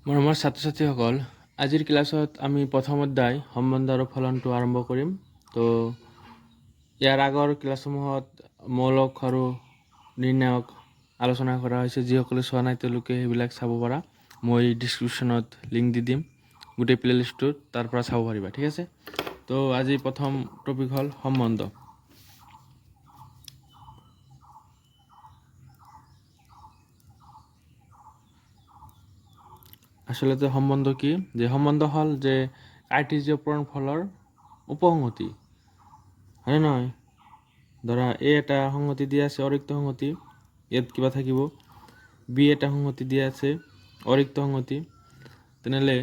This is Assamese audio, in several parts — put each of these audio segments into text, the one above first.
মৰমৰ ছাত্ৰ ছাত্ৰীসকল, আজিৰ ক্লাছত আমি প্ৰথম অধ্যায় সম্বন্ধ আৰু ফলনটো আৰম্ভ কৰিম। তো ইয়াৰ আগৰ ক্লাছসমূহত মৌলক আৰু নিৰ্ণায়ক আলোচনা কৰা হৈছে। যিসকলে চোৱা নাই তেওঁলোকে সেইবিলাক চাব পাৰা। মই ডিছক্ৰিপশ্যনত লিংক দি দিম গোটেই প্লেলিষ্টটোত, তাৰ পৰা চাব পাৰিবা। ঠিক আছে। তো আজি প্ৰথম টপিক হ'ল সম্বন্ধ। আসলতে সম্বন্ধ কি? যে সম্বন্ধ হ'ল যে কাৰ্টেজীয় পূৰণফলৰ উপসংহতি, হয়নে নহয়? ধৰা এ এটা সংহতি দিয়া আছে অৰিক্ত সংহতি, ইয়াত কিবা থাকিব। বি এটা সংহতি দিয়া আছে অৰিক্ত সংহতি, তেনেহ'লে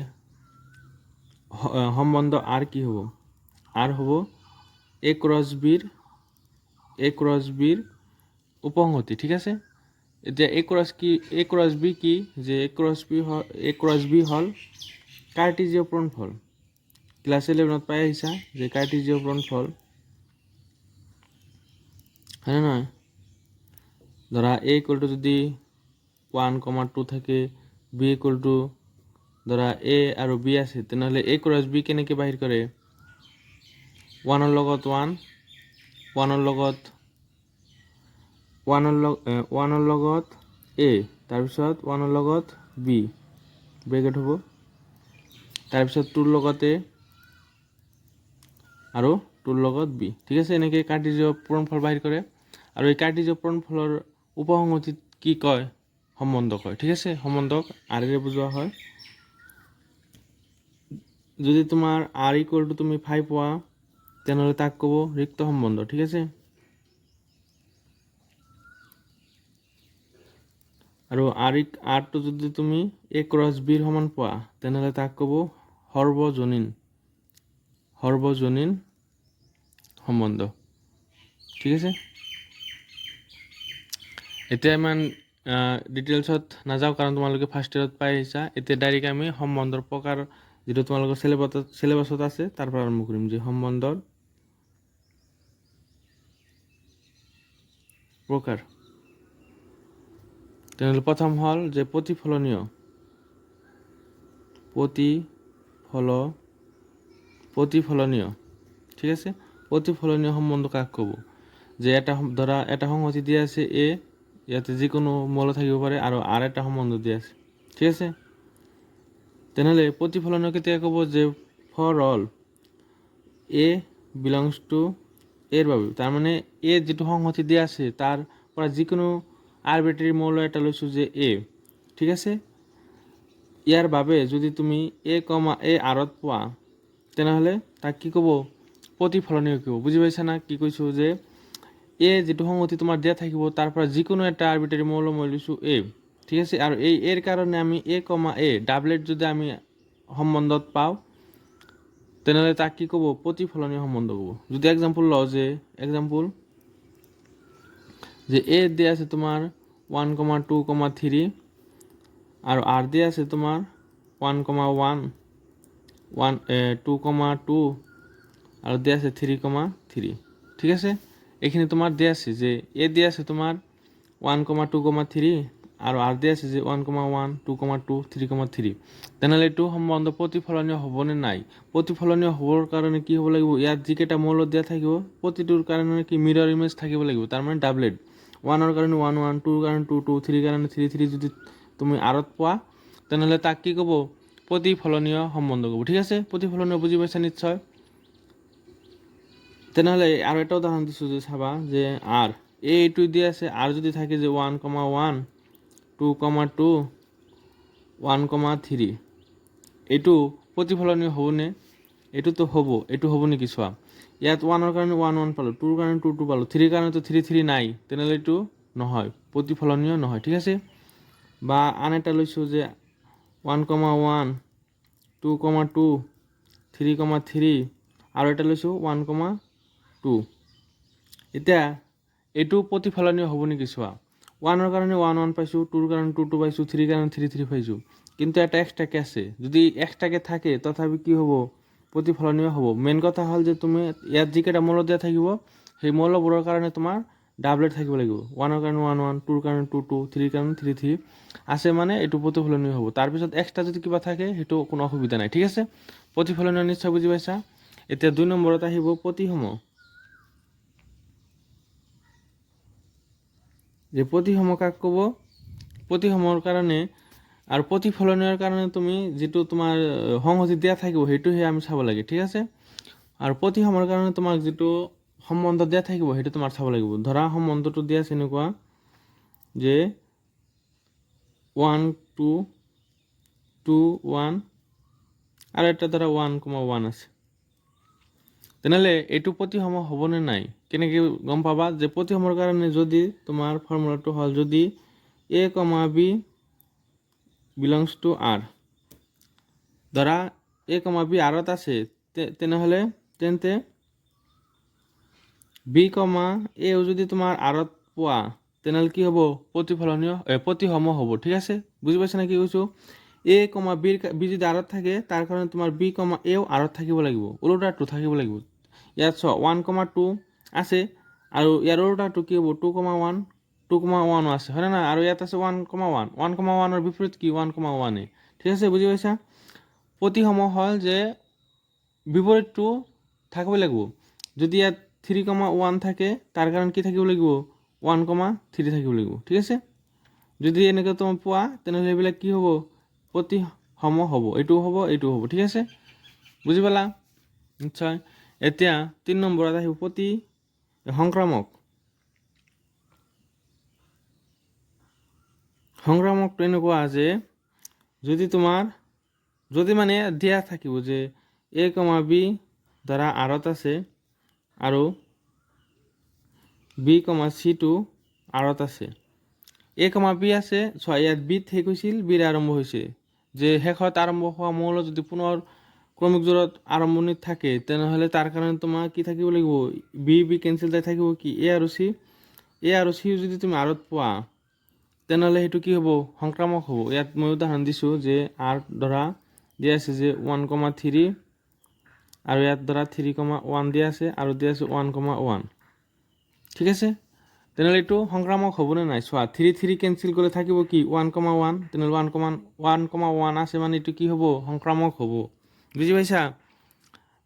সম্বন্ধ আৰ কি হ'ব? আৰ হ'ব এ ক্ৰছ বিৰ উপসংহতি। ঠিক আছে। এতিয়া এ ক্ৰছ বি কি? যে এ ক্ৰছ বি হ'ল কাৰ্টেজীয় পূৰণফল। ক্লাছ 11ত পাই আহিছা যে কাৰ্টেজীয় পূৰণফল, হয়নে নহয়? ধৰা এ ইকুৱেল টু যদি 1,2 থাকে, বি ইকুৱেল টু ধৰা এ আৰু বি আছে, তেনেহ'লে এ ক্ৰছ বি কেনেকৈ বাহিৰ কৰে? 1ৰ লগত 1, 1ৰ লগত এ, তাৰপিছত 1ৰ লগত বি ব্ৰেকেট হ'ব, তাৰপিছত 2ৰ লগত এ আৰু 2ৰ লগত বি। ঠিক আছে। এনেকৈ কাৰ্টেজীয় পূৰণফল বাহিৰ কৰে। আৰু এই কাৰ্টেজীয় পূৰণফলৰ উপসংহতিত কি কয়? সম্বন্ধ কয়। ঠিক আছে। সম্বন্ধক আৰেৰে বুজোৱা হয়। যদি তোমাৰ আৰ ইকুৱেল টু তুমি 5 পোৱা, তেনেহ'লে তাক ক'ব ৰিক্ত সম্বন্ধ। ঠিক আছে। আৰু আৰটো যদি তুমি এ ক্ৰছ বিৰ সমান পোৱা, তেনেহ'লে তাক ক'ব সৰ্বজনীন সম্বন্ধ। ঠিক আছে। এতিয়া ইমান ডিটেইলছত নাযাওঁ, কাৰণ তোমালোকে ফাৰ্ষ্ট ইয়েৰত পাই আহিছা। এতিয়া ডাইৰেক্ট আমি সম্বন্ধৰ প্ৰকাৰ, যিটো তোমালোকৰ চিলেবাছত আছে, তাৰ পৰা আৰম্ভ কৰিম। যে সম্বন্ধৰ প্ৰকাৰ, তেনেহ'লে প্ৰথম হ'ল যে প্ৰতিফলনীয় ঠিক আছে। প্ৰতিফলনীয় সম্বন্ধ কাক ক'ব? যে ধৰা এটা সংহতি দিয়া আছে এ, ইয়াতে যিকোনো মৌল থাকিব পাৰে, আৰু আৰ এটা সম্বন্ধ দিয়া আছে। ঠিক আছে। তেনেহ'লে প্ৰতিফলনীয় কেতিয়া ক'ব? যে for all A belongs to R বাবে, তাৰমানে এ যিটো সংহতি দিয়া আছে তাৰ পৰা যিকোনো আৰবিট্ৰেৰী মৌল এটা লৈছোঁ যে এ। ঠিক আছে। ইয়াৰ বাবে যদি তুমি এ আৰত পোৱা, তেনেহ'লে তাক কি ক'ব? প্ৰতিফলনীয় ক'ব। বুজি পাইছা না কি কৈছোঁ? যে এ যিটো সংহতি তোমাৰ দিয়া থাকিব, তাৰ পৰা যিকোনো এটা আৰবিট্ৰেৰী মৌল মই লৈছোঁ এ। ঠিক আছে। আৰু এৰ কাৰণে আমি এ ডাবলেট যদি আমি সম্বন্ধত পাওঁ, তেনেহ'লে তাক কি ক'ব? প্ৰতিফলনীয় সম্বন্ধ ক'ব। যদি এক্সাম্পল লওঁ, যে এ দিয়া আছে তোমাৰ 1,2,3, আৰু আৰ দিয়া আছে তোমাৰ 1,1, 2,2, আৰু দিয়া আছে 3,3। ঠিক আছে। এইখিনি তোমাৰ দিয়া আছে যে এ দিয়া আছে তোমাৰ 1,2,3, আৰু আৰ দিয়া আছে যে 1,1, 2,2, 3,3। তেনেহ'লে এইটো সম্বন্ধ প্ৰতিফলনীয় হ'বনে নাই? প্ৰতিফলনীয় হ'বৰ কাৰণে কি হ'ব লাগিব? ইয়াত যিকেইটা মৌল দিয়া থাকিব, প্ৰতিটোৰ কাৰণে কি মিৰৰ ইমেজ থাকিব লাগিব, তাৰমানে ডাবলেট। 1ৰ কাৰণে 1, 1, 2ৰ কাৰণে 2, 2, 3ৰ কাৰণে 3, 3 যদি তুমি আৰত পোৱা, তেনেহ'লে তাক কি ক'ব? প্ৰতিফলনীয় সম্বন্ধ ক'ব। ঠিক আছে। প্ৰতিফলনীয় বুজি পাইছা নিশ্চয়। তেনেহ'লে আৰু এটা উদাহৰণ দিছোঁ, যে চাবা যে আৰ এইটো দিয়া আছে। আৰ যদি থাকে যে 1,1, 2,2, 1,3, এইটো প্ৰতিফলনীয় হ'বনে? এইটোতো হ'ব। এইটো হ'ব নেকি? চোৱা, ইয়াত 1ৰ কাৰণে 1, 1 পালোঁ, 2ৰ কাৰণে 2, 2 পালোঁ, 3ৰ কাৰণেতো 3, 3 নাই, তেনেহ'লে এইটো নহয়, প্ৰতিফলনীয় নহয়। ঠিক আছে। বা আন এটা লৈছোঁ যে 1,1, 2,2, 3,3, আৰু এটা লৈছোঁ 1,2। এতিয়া এইটো প্ৰতিফলনীয় হ'ব নেকি? চোৱা, 1ৰ কাৰণে 1, 1 পাইছোঁ, 2ৰ কাৰণে 2, 2 পাইছোঁ, 3ৰ কাৰণে 3, 3 পাইছোঁ, কিন্তু এটা এক্সট্ৰাকে আছে। যদি এক্সট্ৰাকে থাকে, তথাপি কি হ'ব? প্ৰতিফলনীয় হ'ব। মেইন কথা হ'ল যে তুমি ইয়াত যিকেইটা মৌল দিয়া থাকিব, সেই মৌলবোৰৰ কাৰণে তোমাৰ ডাবলেট থাকিব লাগিব, 1ৰ কাৰণে 1 1, 2ৰ কাৰণে 2 2, 3ৰ কাৰণে 3 3 আছে মানে এইটো প্ৰতিফলনীয় হ'ব। তাৰপিছত এক্সট্ৰা যদি কিবা থাকে সেইটো কোনো অসুবিধা নাই, ঠিক আছে। প্ৰতিফলনীয় নিশ্চয় বুজি পাইছা। এতিয়া 2 নম্বৰত আহিব প্ৰতিসম। যে প্ৰতিসম কাক ক'ব? প্ৰতিসমৰ কাৰণে আৰু প্ৰতিফলনীয়ৰ কাৰণে তুমি যিটো তোমাৰ সংহতি দিয়া থাকিব সেইটোহে আমি চাব লাগে, ঠিক আছে। আৰু প্ৰতিসমৰ কাৰণে তোমাক যিটো সম্বন্ধ দিয়া থাকিব সেইটো তোমাৰ চাব লাগিব। ধৰা সম্বন্ধটো দিয়া আছে এনেকুৱা যে 1 2 2 1 আৰু এটা ধৰা 1,1 আছে। তেনেহ'লে এইটো প্ৰতিসম হ'বনে নাই? কেনেকৈ গম পাবা? যে প্ৰতিসমৰ কাৰণে যদি তোমাৰ ফৰ্মুলাটো হ'ল যদি a, b belongs to r, ধৰা a, b আৰত আছে, তেনেহ'লে তেন্তে b, a যদি তোমাৰ আৰত পোৱা তেনেহ'লে কি হ'ব? প্ৰতিসম হ'ব, ঠিক আছে। বুজি পাইছা নে কি কৈছোঁ? a, b যদি আৰত থাকে তাৰ কাৰণে তোমাৰ b, a আৰত থাকিব লাগিব, ওলোটাটো থাকিব লাগিব। ইয়াত চোৱা 1, 2 আছে আৰু ইয়াৰ ওলোটাটো কি হ'ব? 2, 1 2,1 আছে, হয় না? আৰু ইয়াত আছে 1,1 1,1ৰ বিপৰীত কি? 1,1, ঠিক আছে। বুজি পাইছা? প্ৰতিসম হ'ল যে বিপৰীতটো থাকিব লাগিব। যদি ইয়াত 3,1 থাকে তাৰ কাৰণে কি থাকিব লাগিব? 1,3 থাকিব লাগিব, ঠিক আছে। যদি এনেকৈ তুমি পোৱা তেনেহ'লে এইবিলাক কি হ'ব? প্ৰতিসম হ'ব, এইটোও হ'ব এইটোও হ'ব, ঠিক আছে। বুজি পালা? নিশ্চয়। এতিয়া 3 নম্বৰত আহিব সংক্ৰামক। সংক্ৰামকটো এনেকুৱা যে যদি মানে দিয়া থাকিব যে a, b ধৰা আৰত আছে আৰু b, c টো আৰত আছে। a, b আছে, চোৱা ইয়াত বিত শেষ হৈছিল, বিৰে আৰম্ভ হৈছে। যে শেষত আৰম্ভ হোৱা মৌল যদি পুনৰ ক্ৰমিক জোৰত আৰম্ভণিত থাকে তেনেহ'লে তাৰ কাৰণে তোমাৰ কি থাকিব লাগিব? বি কেঞ্চেল যাই থাকিব কি? a আৰু c যদি তুমি আৰত পোৱা তেনেহ'লে সেইটো কি হ'ব? সংক্ৰামক হ'ব। ইয়াত মই উদাহৰণ দিছোঁ যে আৰ ধৰা দিয়া আছে যে 1,3 আৰু ইয়াত ধৰা 3,1 দিয়া আছে আৰু দিয়া আছে 1,1, ঠিক আছে। তেনেহ'লে এইটো সংক্ৰামক হ'বনে নাই? চোৱা 3 3 কেঞ্চেল কৰিলে থাকিব কি? 1,1, তেনেহ'লে 1,1 আছে মানে এইটো কি হ'ব? সংক্ৰামক হ'ব। বুজি পাইছা?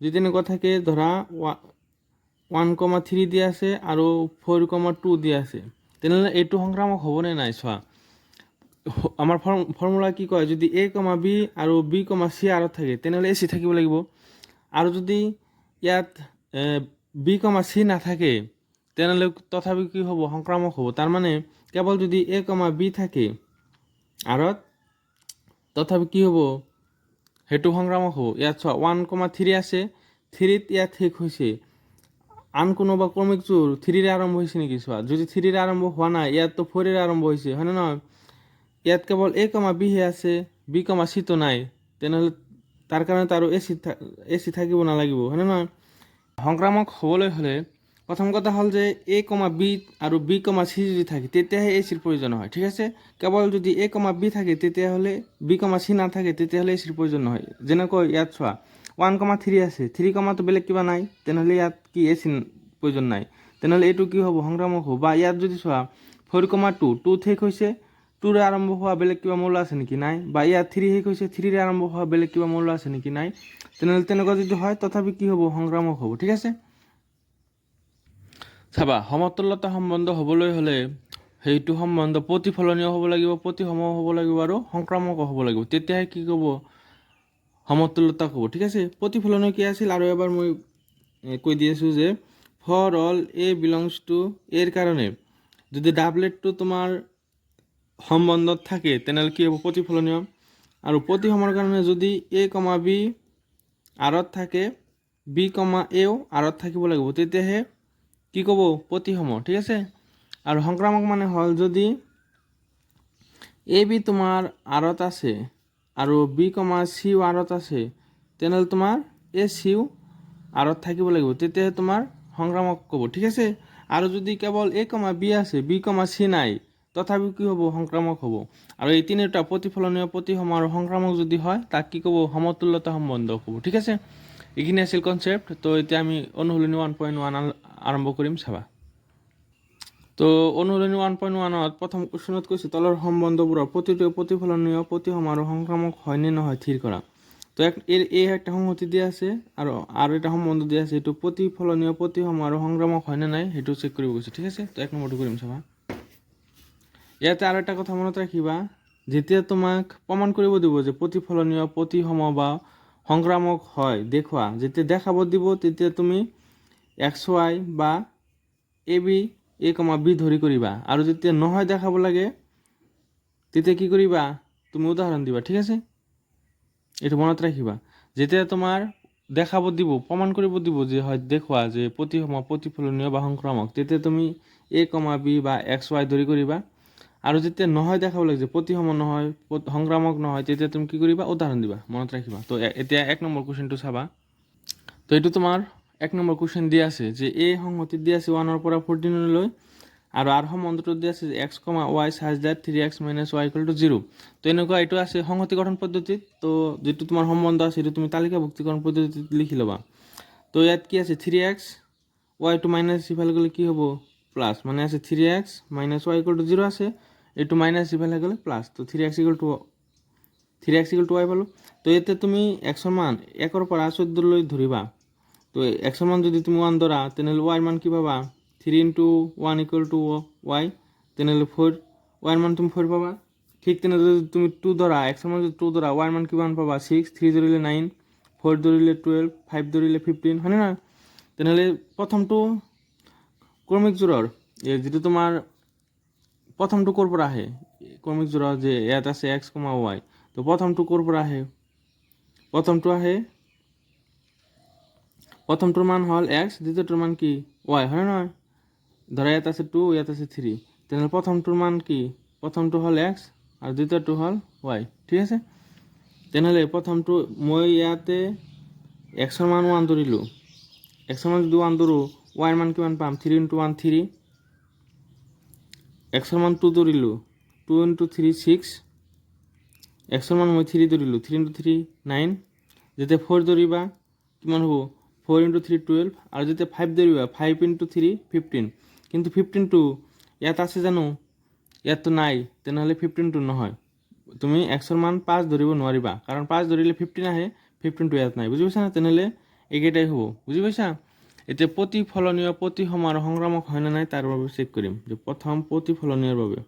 যদি এনেকুৱা থাকে ধৰা 1,3 দিয়া আছে আৰু 4,2 দিয়া আছে, তেনেহ'লে এইটো সংক্ৰামক হ'বনে নাই? চোৱা আমাৰ ফৰ্মুলা কি কয়? যদি a, b আৰু b, c আৰত থাকে তেনেহ'লে ac থাকিব লাগিব। আৰু যদি ইয়াত b, c নাথাকে তেনেহ'লে তথাপি কি হ'ব? সংক্ৰামক হ'ব। তাৰমানে কেৱল যদি a, b থাকে আৰত তথাপি কি হ'ব? সেইটো সংক্ৰামক হ'ব। ইয়াত চোৱা 1,3 আছে, 3ত ইয়াত শেষ হৈছে। আন কোনোবা ক্ৰমিক জোৰ 3ৰে আৰম্ভ হৈছে নেকি? চোৱা যদি 3ৰে আৰম্ভ হোৱা নাই, ইয়াততো 4ৰে আৰম্ভ হৈছে, হয় নে নহয়? ইয়াত কেৱল a, b হে আছে, b, c টো নাই, তেনেহ'লে তাৰ কাৰণে আৰু ac থাকিব নালাগিব, হয় নে নহয়? সংক্ৰামক হ'বলৈ হ'লে প্ৰথম কথা হ'ল যে a, b আৰু b, c যদি থাকে তেতিয়াহে এচিৰ প্ৰয়োজন হয়, ঠিক আছে। কেৱল যদি a, b থাকে তেতিয়াহ'লে b, c নাথাকে তেতিয়াহ'লে এচিৰ প্ৰয়োজন নহয়। যেনেকৈ ইয়াত চোৱা 1,3 আছে, 3 বেলেগ কিবা নাই, তেনেহ'লে ইয়াত কি এচিৰ প্ৰয়োজন নাই, তেনেহ'লে এইটো কি হ'ব? সংক্ৰামক হ'ব। বা ইয়াত যদি চোৱা 4,2 2 শেষ হৈছে, 2ৰে আৰম্ভ হোৱা বেলেগ কিবা মৌল আছে নেকি? নাই। বা ইয়াত 3 শেষ হৈছে, 3ৰে আৰম্ভ হোৱা বেলেগ কিবা মৌল আছে নেকি? নাই। তেনেহ'লে তেনেকুৱা যদি হয় তথাপি কি হ'ব? সংক্ৰামক হ'ব, ঠিক আছে। চাবা সমতুল্যতা সম্বন্ধ হ'বলৈ হ'লে সেইটো সম্বন্ধ প্ৰতিফলনীয় হ'ব লাগিব, প্ৰতিসম হ'ব লাগিব আৰু সংক্ৰামক হ'ব লাগিব, তেতিয়াহে কি ক'ব? সমতুল্যতা ক'ব, ঠিক আছে। প্ৰতিফলনীয় কি আছিল আৰু এবাৰ মই কৈ দি আছোঁ যে for all a belongs to R কাৰণে যদি ডাবলেটটো তোমাৰ সম্বন্ধত থাকে তেনেহ'লে কি হ'ব? প্ৰতিফলনীয়। আৰু প্ৰতিসমৰ কাৰণে যদি a, b আৰত থাকে, b, a আৰত থাকিব লাগিব, তেতিয়াহে কি ক'ব? প্ৰতিসম, ঠিক আছে। আৰু সংক্ৰামক মানে হ'ল যদি a, b তোমাৰ আৰত আছে আৰু b, c আৰত আছে তেনেহ'লে তোমাৰ a, c আৰত থাকিব লাগিব, তেতিয়াহে তোমাৰ সংক্ৰামক ক'ব, ঠিক আছে। আৰু যদি কেৱল a, b আছে, b, c নাই, তথাপিও কি হ'ব? সংক্ৰামক হ'ব। আৰু এই তিনিটা প্ৰতিফলনীয়, প্ৰতিসম আৰু সংক্ৰামক যদি হয় তাক কি ক'ব? সমতুল্যতা সম্বন্ধ ক'ব, ঠিক আছে। এইখিনি আছিল কনচেপ্ট। তো এতিয়া আমি অনুশীলনী 1.1 আৰম্ভ কৰিম, চাবা। তো অনুশীলনী 1.1 প্ৰথম কুৱেশ্যনত কৈছে তলৰ সম্বন্ধবোৰৰ প্ৰতিটো প্ৰতিফলনীয় প্ৰতিসম আৰু সংক্ৰামক হয় নে নহয় স্থিৰ কৰা। তো এই একটা সংহতি দিয়া আছে আৰু এটা সম্বন্ধ দিয়া আছে, এইটো প্ৰতিফলনীয় প্ৰতিসম আৰু সংক্ৰামক হয় নে নাই সেইটো চেক কৰিব গৈছে। ঠিক আছে, তো 1 নম্বৰটো কৰিম চাবা। ইয়াতে আৰু এটা কথা মনত ৰাখিবা, যেতিয়া তোমাক প্ৰমাণ কৰিব দিব যে প্ৰতিফলনীয় প্ৰতিসম বা সংক্ৰামক হয় দেখুৱা, যেতিয়া দেখাব দিব তেতিয়া তুমি XY বা AB A, B ধৰি কৰিবা, আৰু যেতিয়া নহয় দেখাব লাগে তেতিয়া কি কৰিবা, তুমি উদাহৰণ দিবা। ঠিক আছে, এইটো মনত ৰাখিবা। যেতিয়া তোমাৰ দেখাব দিব, প্ৰমাণ কৰিব দিব যে হয় দেখুৱা যে প্ৰতিসম প্ৰতিফলনীয় বা সংক্ৰামক, তেতিয়া তুমি A, B বা XY ধৰি কৰিবা, আৰু যেতিয়া নহয় দেখাব লাগে যে প্ৰতিসম নহয় সংক্ৰামক নহয়, তেতিয়া তুমি কি কৰিবা, উদাহৰণ দিবা। মনত ৰাখিবা। তো এতিয়া 1 নম্বৰ কুৱেশ্যনটো চাবা। তো এইটো তোমাৰ 1 নম্বৰ কুৱেশ্যন দিয়া আছে যে এই সংহতি দিয়া আছে 1 পৰা 14 লৈ, আৰু সম্বন্ধটো দিয়া আছে যে x, y such that 3x - y = 0। তো এনেকুৱা এইটো আছে সংহতি গঠন পদ্ধতিত। তো যিটো তোমাৰ সম্বন্ধ আছে সেইটো তুমি তালিকাভুক্তিকৰণ পদ্ধতিত লিখি ল'বা। তো ইয়াত কি আছে 3x, y টু মাইনাছ ইফালে গ'লে কি হ'ব প্লাছ, মানে আছে 3x - y = 0 আছে, এইটো মাইনাছ ইফালে গ'লে প্লাছ। তো 3x = y পালোঁ। তো ইয়াতে তুমি xৰ মান 1 পৰা 14 লৈ ধৰিবা। তো xৰ মান যদি তুমি 1 ধৰা তেনেহ'লে y মান কি পাবা, 3 × 1 = y, তেনেহ'লে 4 y মান তুমি 4 পাবা। ঠিক তেনেদৰে যদি তুমি 2 ধৰা, xৰ মান যদি 2 ধৰা y মান কিমান পাবা 6, 3 ধৰিলে 9, 4 ধৰিলে 12, 5 ধৰিলে 15, হয়নে নহয়। তেনেহ'লে প্ৰথমটো ক্ৰমিক জোৰৰ যিটো তোমাৰ প্ৰথমটো ক'ৰ পৰা আহে, ক্ৰমিক জোৰৰ যে ইয়াত আছে x, y, তো প্ৰথমটো ক'ৰ পৰা আহে, প্ৰথমটো আহে, প্ৰথমটোৰ মান হ'ল x, দ্বিতীয়টোৰ মান কি y, হয় নহয়। ধৰা ইয়াত আছে 2, ইয়াত আছে 3, তেনেহ'লে প্ৰথমটোৰ মান কি, প্ৰথমটো হ'ল x আৰু দ্বিতীয়টো হ'ল y। ঠিক আছে, তেনেহ'লে প্ৰথমটো মই ইয়াতে xৰ মান 1 ধৰিলোঁ, xৰ মান যদি 1 ধৰোঁ y ৰ মান কিমান পাম, 3 × 1 3, xৰ মান 2 ধৰিলোঁ, 2 × 3 6, xৰ মান মই 3 ধৰিলোঁ, 3 × 3 9, যেতিয়া 4 ধৰিবা কিমান হ'ব, 4 × 3 12, আৰু যেতিয়া 5 ধৰিবা 5 × 3 15, কিন্তু 15টো ইয়াত আছে জানো, ইয়াততো নাই, তেনেহ'লে 15টো নহয়। তুমি xৰ মান 5 ধৰিব নোৱাৰিবা, কাৰণ 5 ধৰিলে 15 আহে, 15টো ইয়াত নাই। বুজি পাইছা না, তেনেহ'লে এইকেইটাই হ'ব। বুজি পাইছা। এতিয়া প্ৰতিফলনীয় প্ৰতিসম আৰু সংক্ৰামক হয় নে নাই তাৰ বাবে চেক কৰিম। যে প্ৰথম প্ৰতিফলনীয়ৰ বাবে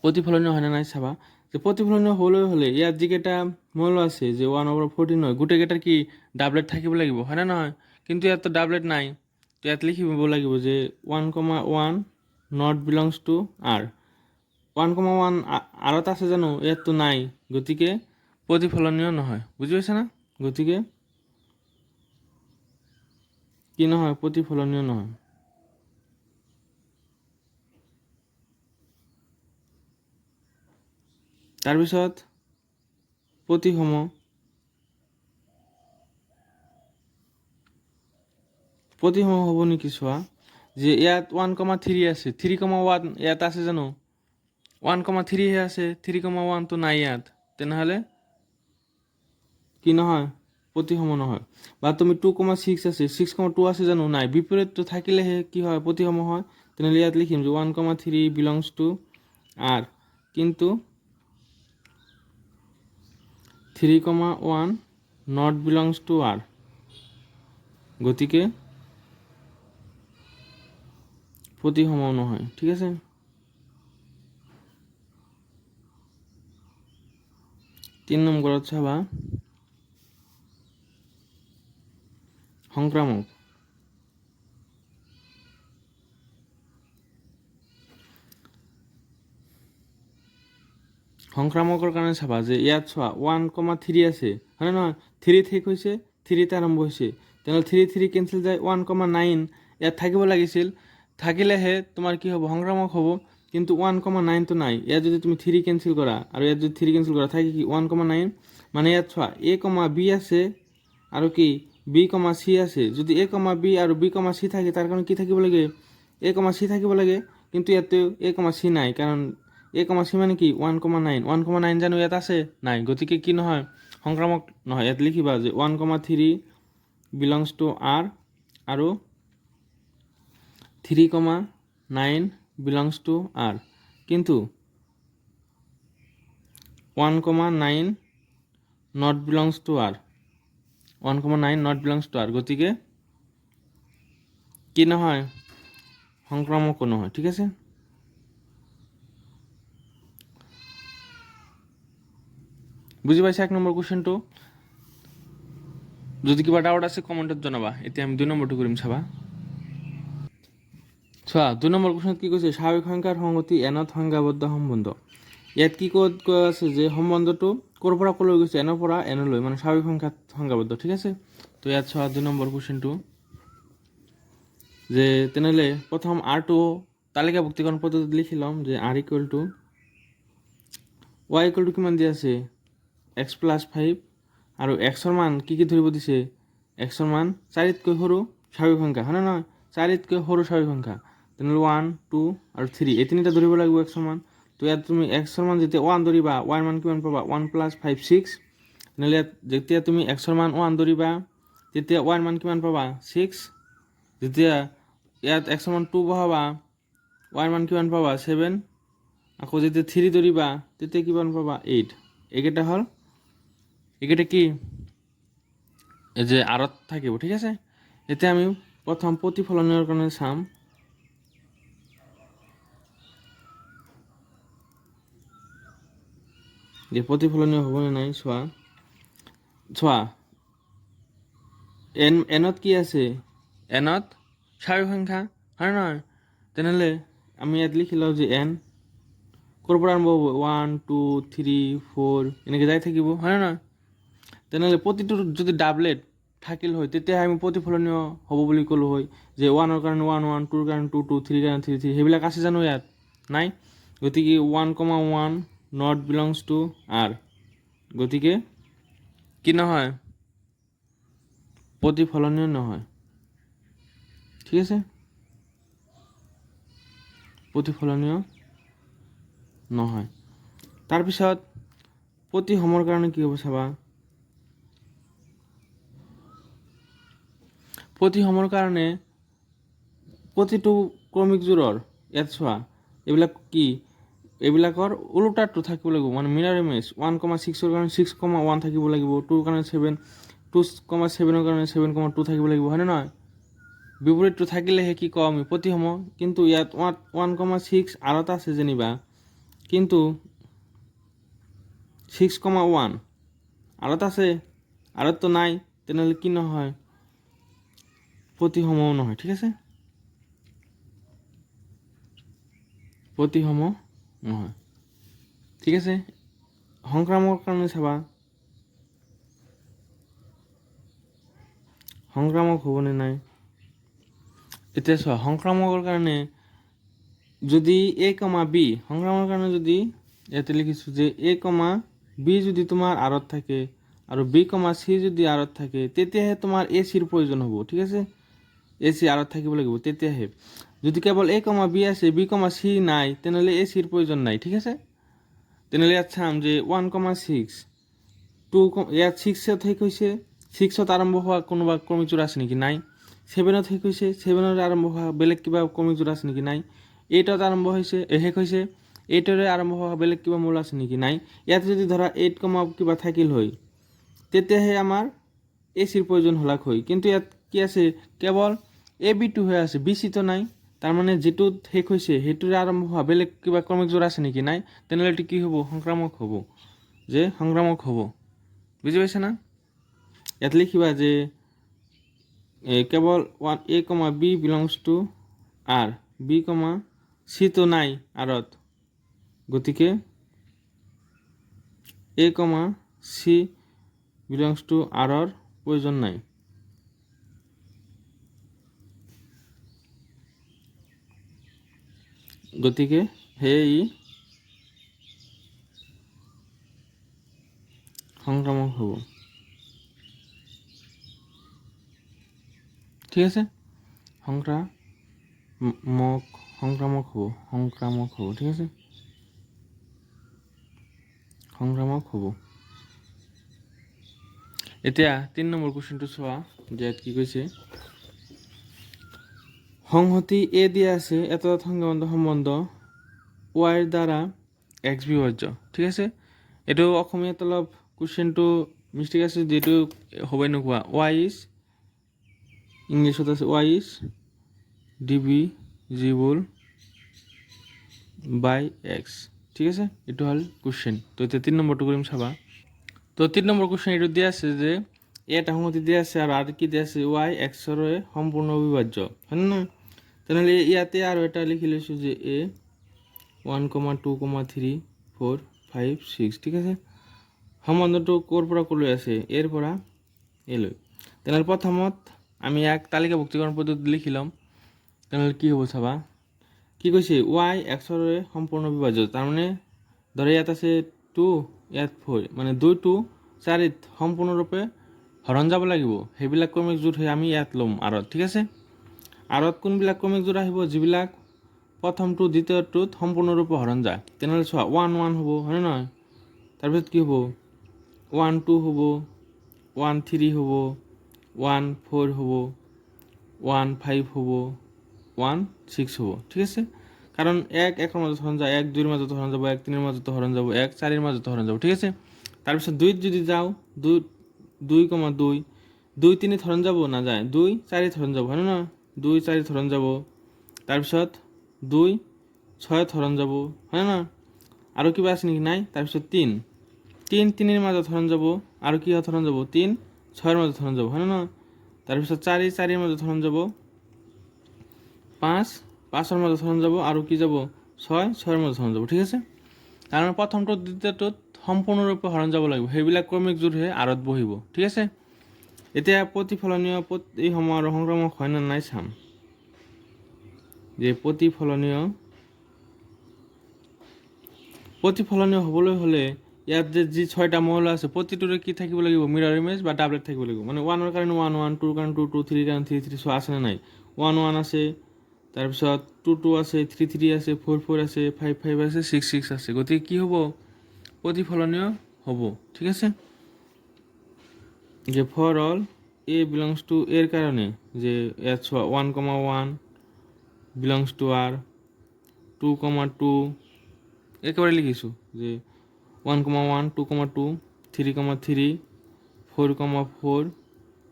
প্ৰতিফলনীয় হয় নে নাই চাবা। যে প্ৰতিফলনীয় হ'লে ইয়াত যিকেইটা মূল আছে যে 1/14 হয়, গোটেইকেইটাৰ কি ডাবলেট থাকিব লাগিব, হয় নে নহয়। কিন্তু ইয়াততো ডাবলেট নাই, তো ইয়াত লিখিব লাগিব যে 1,1 নট বিলংছ টু R। 1,1 আৰত আছে জানো, ইয়াততো নাই, গতিকে প্ৰতিফলনীয় নহয়। বুজি পাইছা না, গতিকে কি নহয়, প্ৰতিফলনীয় নহয়। তাৰপিছত প্ৰতিসম হ'ব নেকি চোৱা, যে ইয়াত 1,3 আছে, 3,1 ইয়াত আছে জানো, 1,3 হে আছে, 3,1 তো নাই ইয়াত, তেনেহ'লে কি নহয়, প্ৰতিসম নহয়। বা তুমি 2,6 আছে, 6,2 আছে জানো, নাই, বিপৰীতটো থাকিলেহে কি হয়, প্ৰতিসম হয়। তেনেহ'লে ইয়াত লিখিম যে 1,3 বিলংছ টু R, কিন্তু 3,1 নট বিলংছ টু R, গতিকে প্ৰতিসম নহয়। ঠিক আছে, তিন নম্বৰত চাবা সংক্ৰামক। সংক্ৰামকৰ কাৰণে চাবা যে ইয়াত চোৱা 1,3 আছে, হয় নহয়, 3 শেষ হৈছে, 3তে আৰম্ভ হৈছে, তেনেহ'লে 3 কেঞ্চেল যায়, 1,9 ইয়াত থাকিব লাগিছিল, থাকিলেহে তোমাৰ কি হ'ব, সংক্ৰামক হ'ব। কিন্তু 1,9টো নাই, ইয়াত যদি তুমি 3 কেঞ্চেল কৰা আৰু ইয়াত যদি 3 কেঞ্চেল কৰা থাকে কি 1,9, মানে ইয়াত চোৱা A, B আছে আৰু কি B, C আছে। যদি A, B আৰু B, C থাকে, তাৰ কাৰণে কি থাকিব লাগে, A, C থাকিব লাগে, কিন্তু ইয়াতে A, C নাই, কাৰণ A, C মানে কি 1,9 জানো ইয়াত আছে নাই, গতিকে কি নহয়, সংক্ৰামক নহয়। ইয়াত লিখিবা যে 1,3 বিলংছ টু আৰ আৰু 3,9 বিলংছ টু আৰ, কিন্তু 1,9 not belongs to R, 1,9 not belongs to R, গতিকে কি নহয়, সংক্ৰামকো নহয়। ঠিক আছে, বুজি পাইছা 1 নম্বৰ কুৱেশ্যনটো? যদি কিবা ডাউট আছে কমেণ্টত জনাবা। এতিয়া আমি 2 নম্বৰটো কৰিম, চাবা। চোৱা 2 নম্বৰ কুৱেশ্যনত কি কৈছে, স্বাভাৱিক সংখ্যাৰ সংগতি এনত সংজ্ঞাবদ্ধ সম্বন্ধ। ইয়াত কি কৈ আছে যে সম্বন্ধটো ক'ৰ পৰা ক'লৈ গৈছে, এনৰ পৰা এনলৈ, মানে স্বাভাৱিক সংখ্যাত সংজ্ঞাবদ্ধ। ঠিক আছে, তো ইয়াত চোৱা 2 নম্বৰ কুৱেশ্যনটো যে তেনেহ'লে প্ৰথম আৰটো তালিকাভুক্তিকৰণ পদ্ধতিত লিখি ল'ম যে R equal two Y equal two কিমান দিয়া আছে, x+5, আৰু এক্সৰ মান কি কি ধৰিব দিছে, এক্সৰ মান 4তকৈ সৰু স্বাভাৱিক সংখ্যা, হয় নে নহয়, 4তকৈ সৰু স্বাভাৱিক সংখ্যা, তেনেহ'লে 1, 2 আৰু 3 এই তিনিটা ধৰিব লাগিব এক্সৰ মান। তো ইয়াত তুমি এক্সৰ মান যেতিয়া 1 ধৰিবা, ৱাইৰ মান কিমান পাবা, 1 + 5 6, তেনেহ'লে ইয়াত যেতিয়া তুমি এক্সৰ মান 1 ধৰিবা তেতিয়া ৱাইৰ মান কিমান পাবা, 6, যেতিয়া ইয়াত এক্সৰ মান 2 বহাবা ৱাইৰ মান কিমান পাবা, 7, আকৌ যেতিয়া 3 ধৰিবা তেতিয়া কিমান পাবা, 8। এইকেইটা হ'ল, এইকেইটা কি এই যে আৰত থাকিব। ঠিক আছে, এতিয়া আমি প্ৰথম প্ৰতিফলনৰ কাৰণে চাম। যে প্ৰতিফলনীয় হ'বনে নাই চোৱা। এনত কি আছে, এনত স্বাভাৱিক সংখ্যা, হয় নহয়, তেনেহ'লে আমি ইয়াত লিখি লওঁ যে এন ক'ৰ পৰা আৰম্ভ হ'ব, 1, 2, 3, 4 এনেকৈ যাই থাকিব, হয় নে নহয়। তেনেহ'লে প্ৰতিটোৰ যদি ডাবলেট থাকিল হয় তেতিয়া আমি প্ৰতিফলনীয় হ'ব বুলি ক'লোঁ হয়, যে 1ৰ কাৰণে 1, 1, 2ৰ কাৰণে 2, 2, 3ৰ কাৰণে 3, 3, সেইবিলাক আছে জানো, ইয়াত নাই। গতিকে 1,1 নট বিলংছ টু আৰ, গতিকে কি নহয়, প্ৰতিফলনীয় নহয়। ঠিক আছে, প্ৰতিফলনীয় নহয়। তাৰপিছত প্ৰতিসমৰ কাৰণে কি হ'ব চাবা। প্ৰতিসমৰ কাৰণে প্ৰতিটো ক্ৰমিক জোৰৰ ইয়াত চোৱা, এইবিলাক কি, এইবিলাকৰ ওলোটাটো থাকিব লাগিব, মানে মিৰাৰ ইমেজ। 1,6ৰ কাৰণে 6,1 থাকিব লাগিব, 2ৰ কাৰণে 7, 2,7ৰ কাৰণে 7,2 থাকিব লাগিব, হয়নে নহয়। বিপৰীতটো থাকিলেহে কি কওঁ আমি, প্ৰতিসম। কিন্তু ইয়াত 1,6 আৰত আছে যেনিবা, কিন্তু 6,1 আৰত আছে, আৰতটো নাই, তেনেহ'লে কি নহয়, প্ৰতিসমও নহয়। ঠিক আছে, প্ৰতিসম নহয়। ঠিক আছে, সংক্ৰামকৰ কাৰণে চাবা, সংক্ৰামক হ'বনে নাই। এতিয়া চোৱা, সংক্ৰামকৰ কাৰণে যদি a, b, সংক্ৰামকৰ কাৰণে যদি ইয়াতে লিখিছোঁ যে a, b যদি তোমাৰ আৰত থাকে আৰু b, c যদি আৰত থাকে, তেতিয়াহে তোমাৰ ac ৰ প্ৰয়োজন হ'ব। ঠিক আছে, ac আৰত থাকিব লাগিব তেতিয়াহে। যদি কেৱল a, b আছে, b, c নাই, তেনেহ'লে ac ৰ প্ৰয়োজন নাই। ঠিক আছে, তেনেহ'লে ইয়াত চাম যে 1,6, 2, ইয়াত 6ত শেষ হৈছে, 6ত আৰম্ভ হোৱা কোনোবা ক্ৰমিক জোৰ আছে নেকি, নাই। 7ত শেষ হৈছে, 7ত আৰম্ভ হোৱা বেলেগ কিবা ক্ৰমিক জোৰ আছে নেকি, নাই। 8ত আৰম্ভ হৈছে, শেষ হৈছে, 8ৰে আৰম্ভ হোৱা বেলেগ কিবা মূল আছে নেকি, নাই। ইয়াত যদি ধৰা 8, কিবা থাকিল হয়, তেতিয়াহে আমাৰ এচিৰ প্ৰয়োজন হলাক হয়। কিন্তু ইয়াত কি আছে, কেৱল ab2 হৈ আছে, bcটো নাই। তাৰমানে যিটোত শেষ হৈছে সেইটোৰে আৰম্ভ হোৱা বেলেগ কিবা ক্ৰমিক জোৰ আছে নেকি, নাই। তেনেহ'লে এইটো কি হ'ব, সংক্ৰামক হ'ব, যে সংক্ৰামক হ'ব। বুজি পাইছা না। ইয়াত লিখিবা যে কেৱল a, b belongs to R, b, c তো নাই আৰত, গতিকে a, c বিলংছ টু আৰৰ প্ৰয়োজন নাই। গতিকে সেয়ে সংক্ৰামক হ'ব। ঠিক আছে, সংক্ৰামক হ'ব। ঠিক আছে, সংক্ৰামক হ'ব। এতিয়া 3 নম্বৰ কুৱেশ্যনটো চোৱা যে ইয়াত কি কৈছে সংহতি এ দিয়া আছে এটা সংজ্ঞাবদ্ধ সম্বন্ধ ওয়াইৰ দ্বাৰা এক্স বিভাজ্য ঠিক আছে এইটো অসমীয়াত অলপ কুৱেশ্যনটো মিষ্টেক আছে যেটো হ'বই নোকোৱা ওয়াই ইজ ইংলিছত আছে y is divisible by x ঠিক আছে এইটো হ'ল কুৱেশ্যন তো এতিয়া 3 নম্বৰটো কৰিম চাবা তো 3 নম্বৰ কুৱেশ্যন এইটো দিয়া আছে যে এটা সংহতি দিয়া আছে আৰু কি দিয়া আছে ওয়াই এক্সৰ সম্পূৰ্ণ অবিভাজ্য হয় না তেনেহ'লে ইয়াতে আৰু এটা লিখি লৈছোঁ যে এ 1,2,3 4 5 6 ঠিক আছে সম্বন্ধটো ক'ৰ পৰা ক'লৈ আছে এৰ পৰা এলৈ তেনেহ'লে প্ৰথমত আমি এক তালিকাভুক্তিকৰণ পদ্ধতি লিখি ল'ম তেনেহ'লে কি হ'ব চাবা কি কৈছে ওয়াই এক্সৰ সম্পূৰ্ণ অবিভাজ্য তাৰমানে ধৰা ইয়াত আছে 2 ইয়াত 4 মানে 2 2 4ত সম্পূৰ্ণৰূপে হৰণ যাব লাগিব সেইবিলাক ক্ৰমিক জোঁট হৈ আমি ইয়াত ল'ম আৰত ঠিক আছে আৰত কোনবিলাক ক্ৰমিক জোঁট আহিব যিবিলাক প্ৰথমটো দ্বিতীয়টোত সম্পূৰ্ণৰূপে হৰণ যায় তেনেহ'লে চোৱা 1 1 হ'ব হয়নে নহয় তাৰপিছত কি হ'ব 1 2 হ'ব 1 3 হ'ব 1 4 হ'ব 1 5 হ'ব 1 6 হ'ব ঠিক আছে কাৰণ 1 1 ৰ মাজত হৰণ যায় 1 2 ৰ মাজত হৰণ যাব 1 3 ৰ মাজত হৰণ যাব 1 4 ৰ মাজত হৰণ যাব ঠিক আছে তাৰপিছত 2 ত যদি যাওঁ 2 2, 2 2 3 হৰণ যাব না যায় 2 4 হৰণ যাব হয় না 2 4 হৰণ যাব তাৰপিছত 2 6 হৰণ যাব হয় না আৰু কিবা আছে নেকি নাই তাৰপিছত 3 3 3 ৰ মাজত হৰণ যাব আৰু কি হৰণ যাব 3 6 ৰ মাজত হৰণ যাব হয় না তাৰপিছত 4 4 ৰ মাজত হৰণ যাব 5 5 ৰ মাজত হৰণ যাব আৰু কি যাব 6 6 ৰ মাজত হৰণ যাব ঠিক আছে কাৰণ প্ৰথমটো দ্বিতীয়টোত সম্পূৰ্ণৰূপে হৰণ যাব লাগিব সেইবিলাক ক্ৰমিক জোঁটহে আৰত বহিব ঠিক আছে এতিয়া প্ৰতিফলনীয় এই সময় আৰু সংক্ৰামক হয় না নাই চাম যে প্ৰতিফলনীয় হ'বলৈ হ'লে ইয়াত যে যি 6টা মৌল আছে প্ৰতিটোৰে কি থাকিব লাগিব মিৰৰ ইমেজ বা ডাবলেট থাকিব লাগিব মানে 1 ৰ কাৰণে 1 1 2 ৰ কাৰণে 2 2 3 ৰ কাৰণে 3 3 চোৱা আছে নে নাই 1 1 আছে তাৰপিছত 2 2 আছে 3 3 আছে 4 4 আছে 5 5 আছে 6 6 আছে গতিকে কি হ'ব প্ৰতিফলনীয় হ'ব ঠিক আছে যে for all a belongs to R কাৰণে যে ইয়াত চোৱা 1,1 বিলংস টু আৰ 2,2 একেবাৰে লিখিছোঁ যে 1,1 2,2 3,3 4,4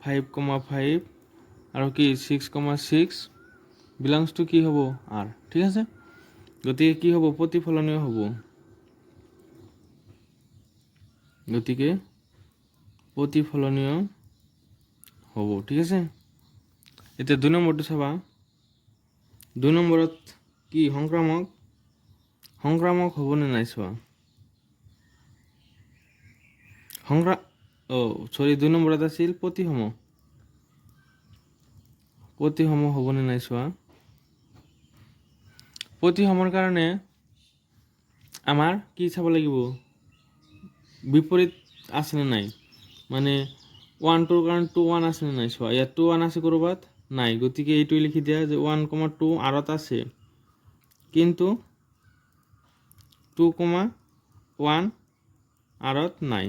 5,5 আৰু কি 6,6 বিলংস টু কি হ'ব আৰ ঠিক আছে গতিকে কি হ'ব প্ৰতিফলনীয় হ'ব গতিকে প্ৰতিফলনীয় হ'ব ঠিক আছে এতিয়া 2 নম্বৰটো চাবা 2 নম্বৰত কি সংক্ৰামক হ'বনে নাই চোৱা সৰি 2 নম্বৰত আছিল প্ৰতিসম হ'বনে নাই চোৱা প্ৰতিসমৰ কাৰণে আমাৰ কি চাব লাগিব বিপৰীত আছে নে নাই মানে 1 2 ৰ কাৰণে 2 1 আছে নে নাই চোৱা ইয়াত 2 1 আছে ক'ৰবাত নাই গতিকে এইটোৱে লিখি দিয়া যে 1,2 আৰত আছে কিন্তু 2,1 আৰত নাই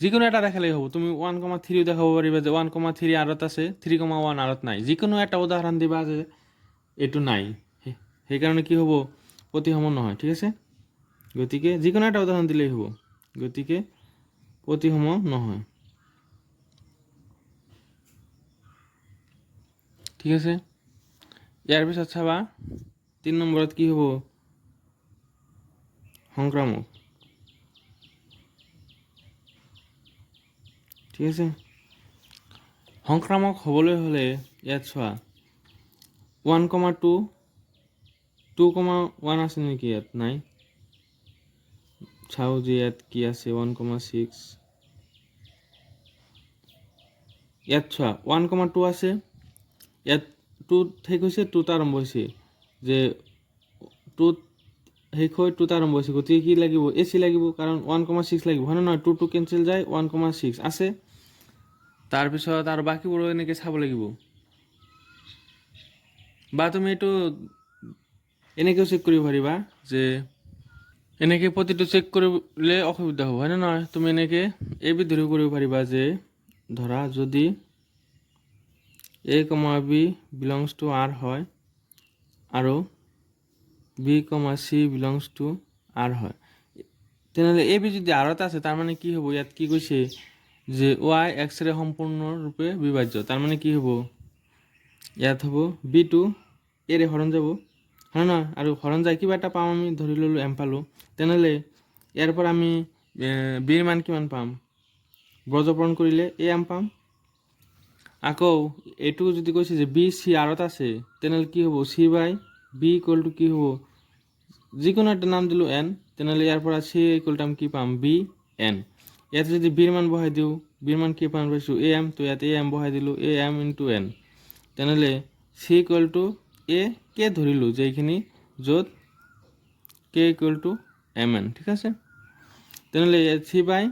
যিকোনো এটা দেখালেই হ'ব তুমি 1,3 দেখাব পাৰিবা যে 1,3 আৰত আছে 3,1 আৰত নাই যিকোনো এটা উদাহৰণ দিবা যে এইটো নাই সেইকাৰণে কি হ'ব প্ৰতিসম নহয় ঠিক আছে গতিকে যিকোনো এটা উদাহৰণ দিলেই হ'ব গতিকে প্ৰতিসম নহয় ঠিক আছে ইয়াৰ পিছত চাবা 3 নম্বৰত কি হ'ব সংক্ৰামক ঠিক আছে সংক্ৰামক হ'বলৈ হ'লে ইয়াত চোৱা 1,2 2,1 আছে নেকি ইয়াত নাই চাওঁ যে ইয়াত কি আছে 1,6 ইয়াত চোৱা 1,2 আছে ইয়াত 2 শেষ হৈছে 2ত আৰম্ভ হৈছে যে 2ত শেষ হৈ 2ত আৰম্ভ হৈছে গতিকে কি লাগিব এচি লাগিব কাৰণ 1,6 লাগিব হয় নহয় 2 2 কেঞ্চেল যায় 1,6 আছে তাৰপিছত আৰু বাকীবোৰো এনেকৈ চাব লাগিব বা তুমি এইটো এনেকৈও চেক কৰিব পাৰিবা যে এনেকৈ প্ৰতিটো চেক কৰিলে অসুবিধা হ'ব হয়নে নহয় তুমি এনেকৈ এই বিধেৰেও কৰিব পাৰিবা যে ধৰা যদি a, b belongs to R হয় আৰু b, c belongs to R হয়, তেনেহ'লে a b যদি আৰত আছে তাৰ মানে কি হ'ব, ইয়াত কি কৈছে যে y x ৰে সম্পূৰ্ণৰূপে বিভাজ্য, তাৰ মানে কি হ'ব ইয়াত হ'ব b টো a ৰে হৰণ যাব, হয় নহয়, আৰু হৰণ যায় কিবা এটা পাম, আমি ধৰি ল'লোঁ m পালোঁ, তেনেহ'লে ইয়াৰ পৰা আমি b ৰ মান কিমান পাম, বৰ্গপূৰণ কৰিলে a m পাম। আকৌ এইটো যদি কৈছে যে b c আৰত আছে, তেনেহ'লে কি হ'ব c by b equal to কি হ'ব, যিকোনো একটা নাম দিলোঁ n, তেনেহ'লে ইয়াৰ পৰা c ইকুৱেল টু আমি কি পাম b n। ইয়াত যদি b ৰ মান বহাই দিওঁ, b ৰ মান কি পাম পাইছোঁ a m, তো ইয়াত a m বহাই দিলোঁ a m ইনটু n, তেনেহ'লে c equal to a k ধৰিলোঁ যে এইখিনি য'ত k equal to m n, ঠিক আছে। তেনেহ'লে c by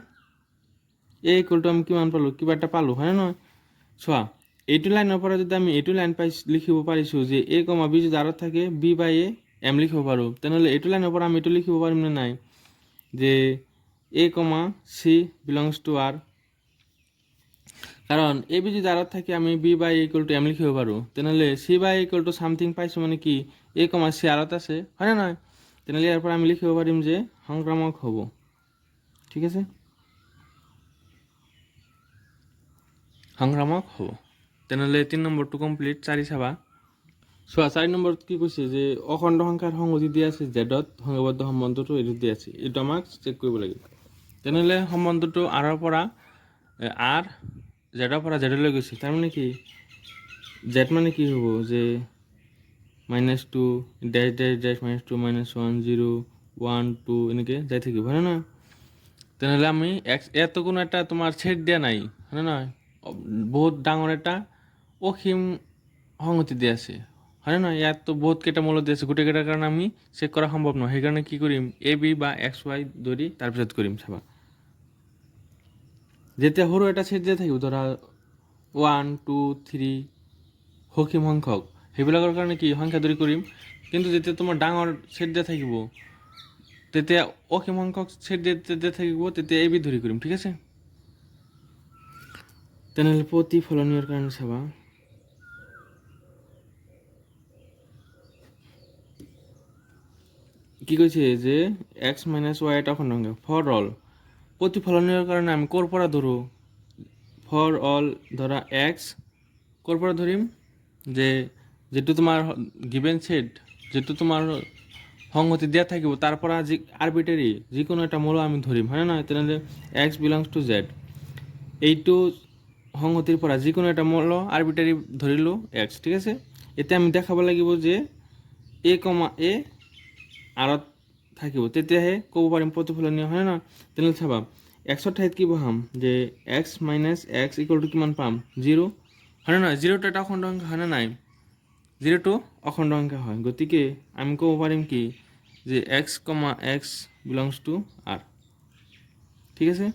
a equal to আমি কিমান পালোঁ, কিবা এটা পালোঁ, হয় নহয়। চোৱা এইটো লাইনৰ পৰা যদি আমি এইটো লাইন লিখিব পাৰিছোঁ যে a, b যদি আৰত থাকে b বাই a m লিখিব পাৰোঁ, তেনেহ'লে এইটো লাইনৰ পৰা আমি এইটো লিখিব পাৰিম নে নাই যে a, c belongs to R, কাৰণ a b যদি আৰত থাকে আমি b by a equal to m লিখিব পাৰোঁ, তেনেহ'লে c by a equal to something পাইছোঁ মানে কি a, c আৰত আছে, হয় নে নহয়, তেনেহ'লে ইয়াৰ পৰা আমি লিখিব পাৰিম যে সংক্ৰামক হ'ব, ঠিক আছে, সংক্ৰামক হ'ব। তেনেহ'লে 3 নম্বৰটো কমপ্লিট। 4 চাবা। চোৱা 4 নম্বৰত কি কৈছে যে অখণ্ড সংখ্যাৰ সংহতি দিয়া আছে জেডত, সংজ্ঞাবদ্ধ সম্বন্ধটো এইটো দিয়া আছে, এইটো আমাক চেক কৰিব লাগিব। তেনেহ'লে সম্বন্ধটো আৰৰ পৰা আৰ, জেডৰ পৰা জেডলৈ গৈছে, তাৰমানে কি জেড মানে কি হ'ব যে -2 ডেছ ডেছ ডেছ -2 -1 0 1 2 এনেকৈ যাই থাকিব, হয় নহয়। তেনেহ'লে আমি ইয়াতো কোনো এটা তোমাৰ ছেট দিয়া নাই, হয় নহয়, বহুত ডাঙৰ এটা অসীম সংহতি দিয়া আছে, হয় নহয়, ইয়াততো বহুত কেইটা মূল দিয়া আছে, গোটেইকেইটাৰ কাৰণে আমি চেক কৰা সম্ভৱ নহয়, সেইকাৰণে কি কৰিম এ বি বা এক্স ৱাই ধৰি তাৰপিছত কৰিম। চাবা যেতিয়া সৰু এটা ছেট দিয়া থাকিব, ধৰা 1 2 3 সসীম সংখ্যক, সেইবিলাকৰ কাৰণে কি সংখ্যা ধৰি কৰিম, কিন্তু যেতিয়া তোমাৰ ডাঙৰ ছেট দিয়া থাকিব, তেতিয়া অসীম সংখ্যক ছেট দিয়া থাকিব, তেতিয়া এ বি ধৰি কৰিম, ঠিক আছে। তেনেহ'লে প্ৰতিফলনীয়ৰ কাৰণে চাবা কি কৈছে যে এক্স মাইনাছ ৱাই এটা অখণ্ড সংখ্যা ফৰ অল। প্ৰতিফলনীয়ৰ কাৰণে আমি ক'ৰ পৰা ধৰোঁ, ফৰ অল ধৰা এক্স ক'ৰ পৰা ধৰিম, যে যিটো তোমাৰ গিভেন ছেট, যিটো তোমাৰ সংহতি দিয়া থাকিব তাৰ পৰা যি আৰ্বিট্ৰেৰী যিকোনো এটা মূল আমি ধৰিম, হয় নহয়। তেনেহ'লে এক্স বিলংছ টু জেড, এইটো সংহতিৰ পৰা যিকোনো এটা মূল আৰ্বিট্ৰেৰী ধৰিলোঁ এক্স, ঠিক আছে। এতিয়া আমি দেখাব লাগিব যে এ, এ আৰত থাকিব, তেতিয়াহে ক'ব পাৰিম প্ৰতিফলনীয়, হয় নহয়। তেনেহ'লে চাবা এক্সৰ ঠাইত কি বহাম, যে x minus x equal two কিমান পাম 0, হয় নহয়, 0টো এটা অখণ্ড সংখ্যা, হয় নে নাই, 0টো অখণ্ড সংখ্যা হয়, গতিকে আমি ক'ব পাৰিম কি যে x, x belongs to R, ঠিক আছে,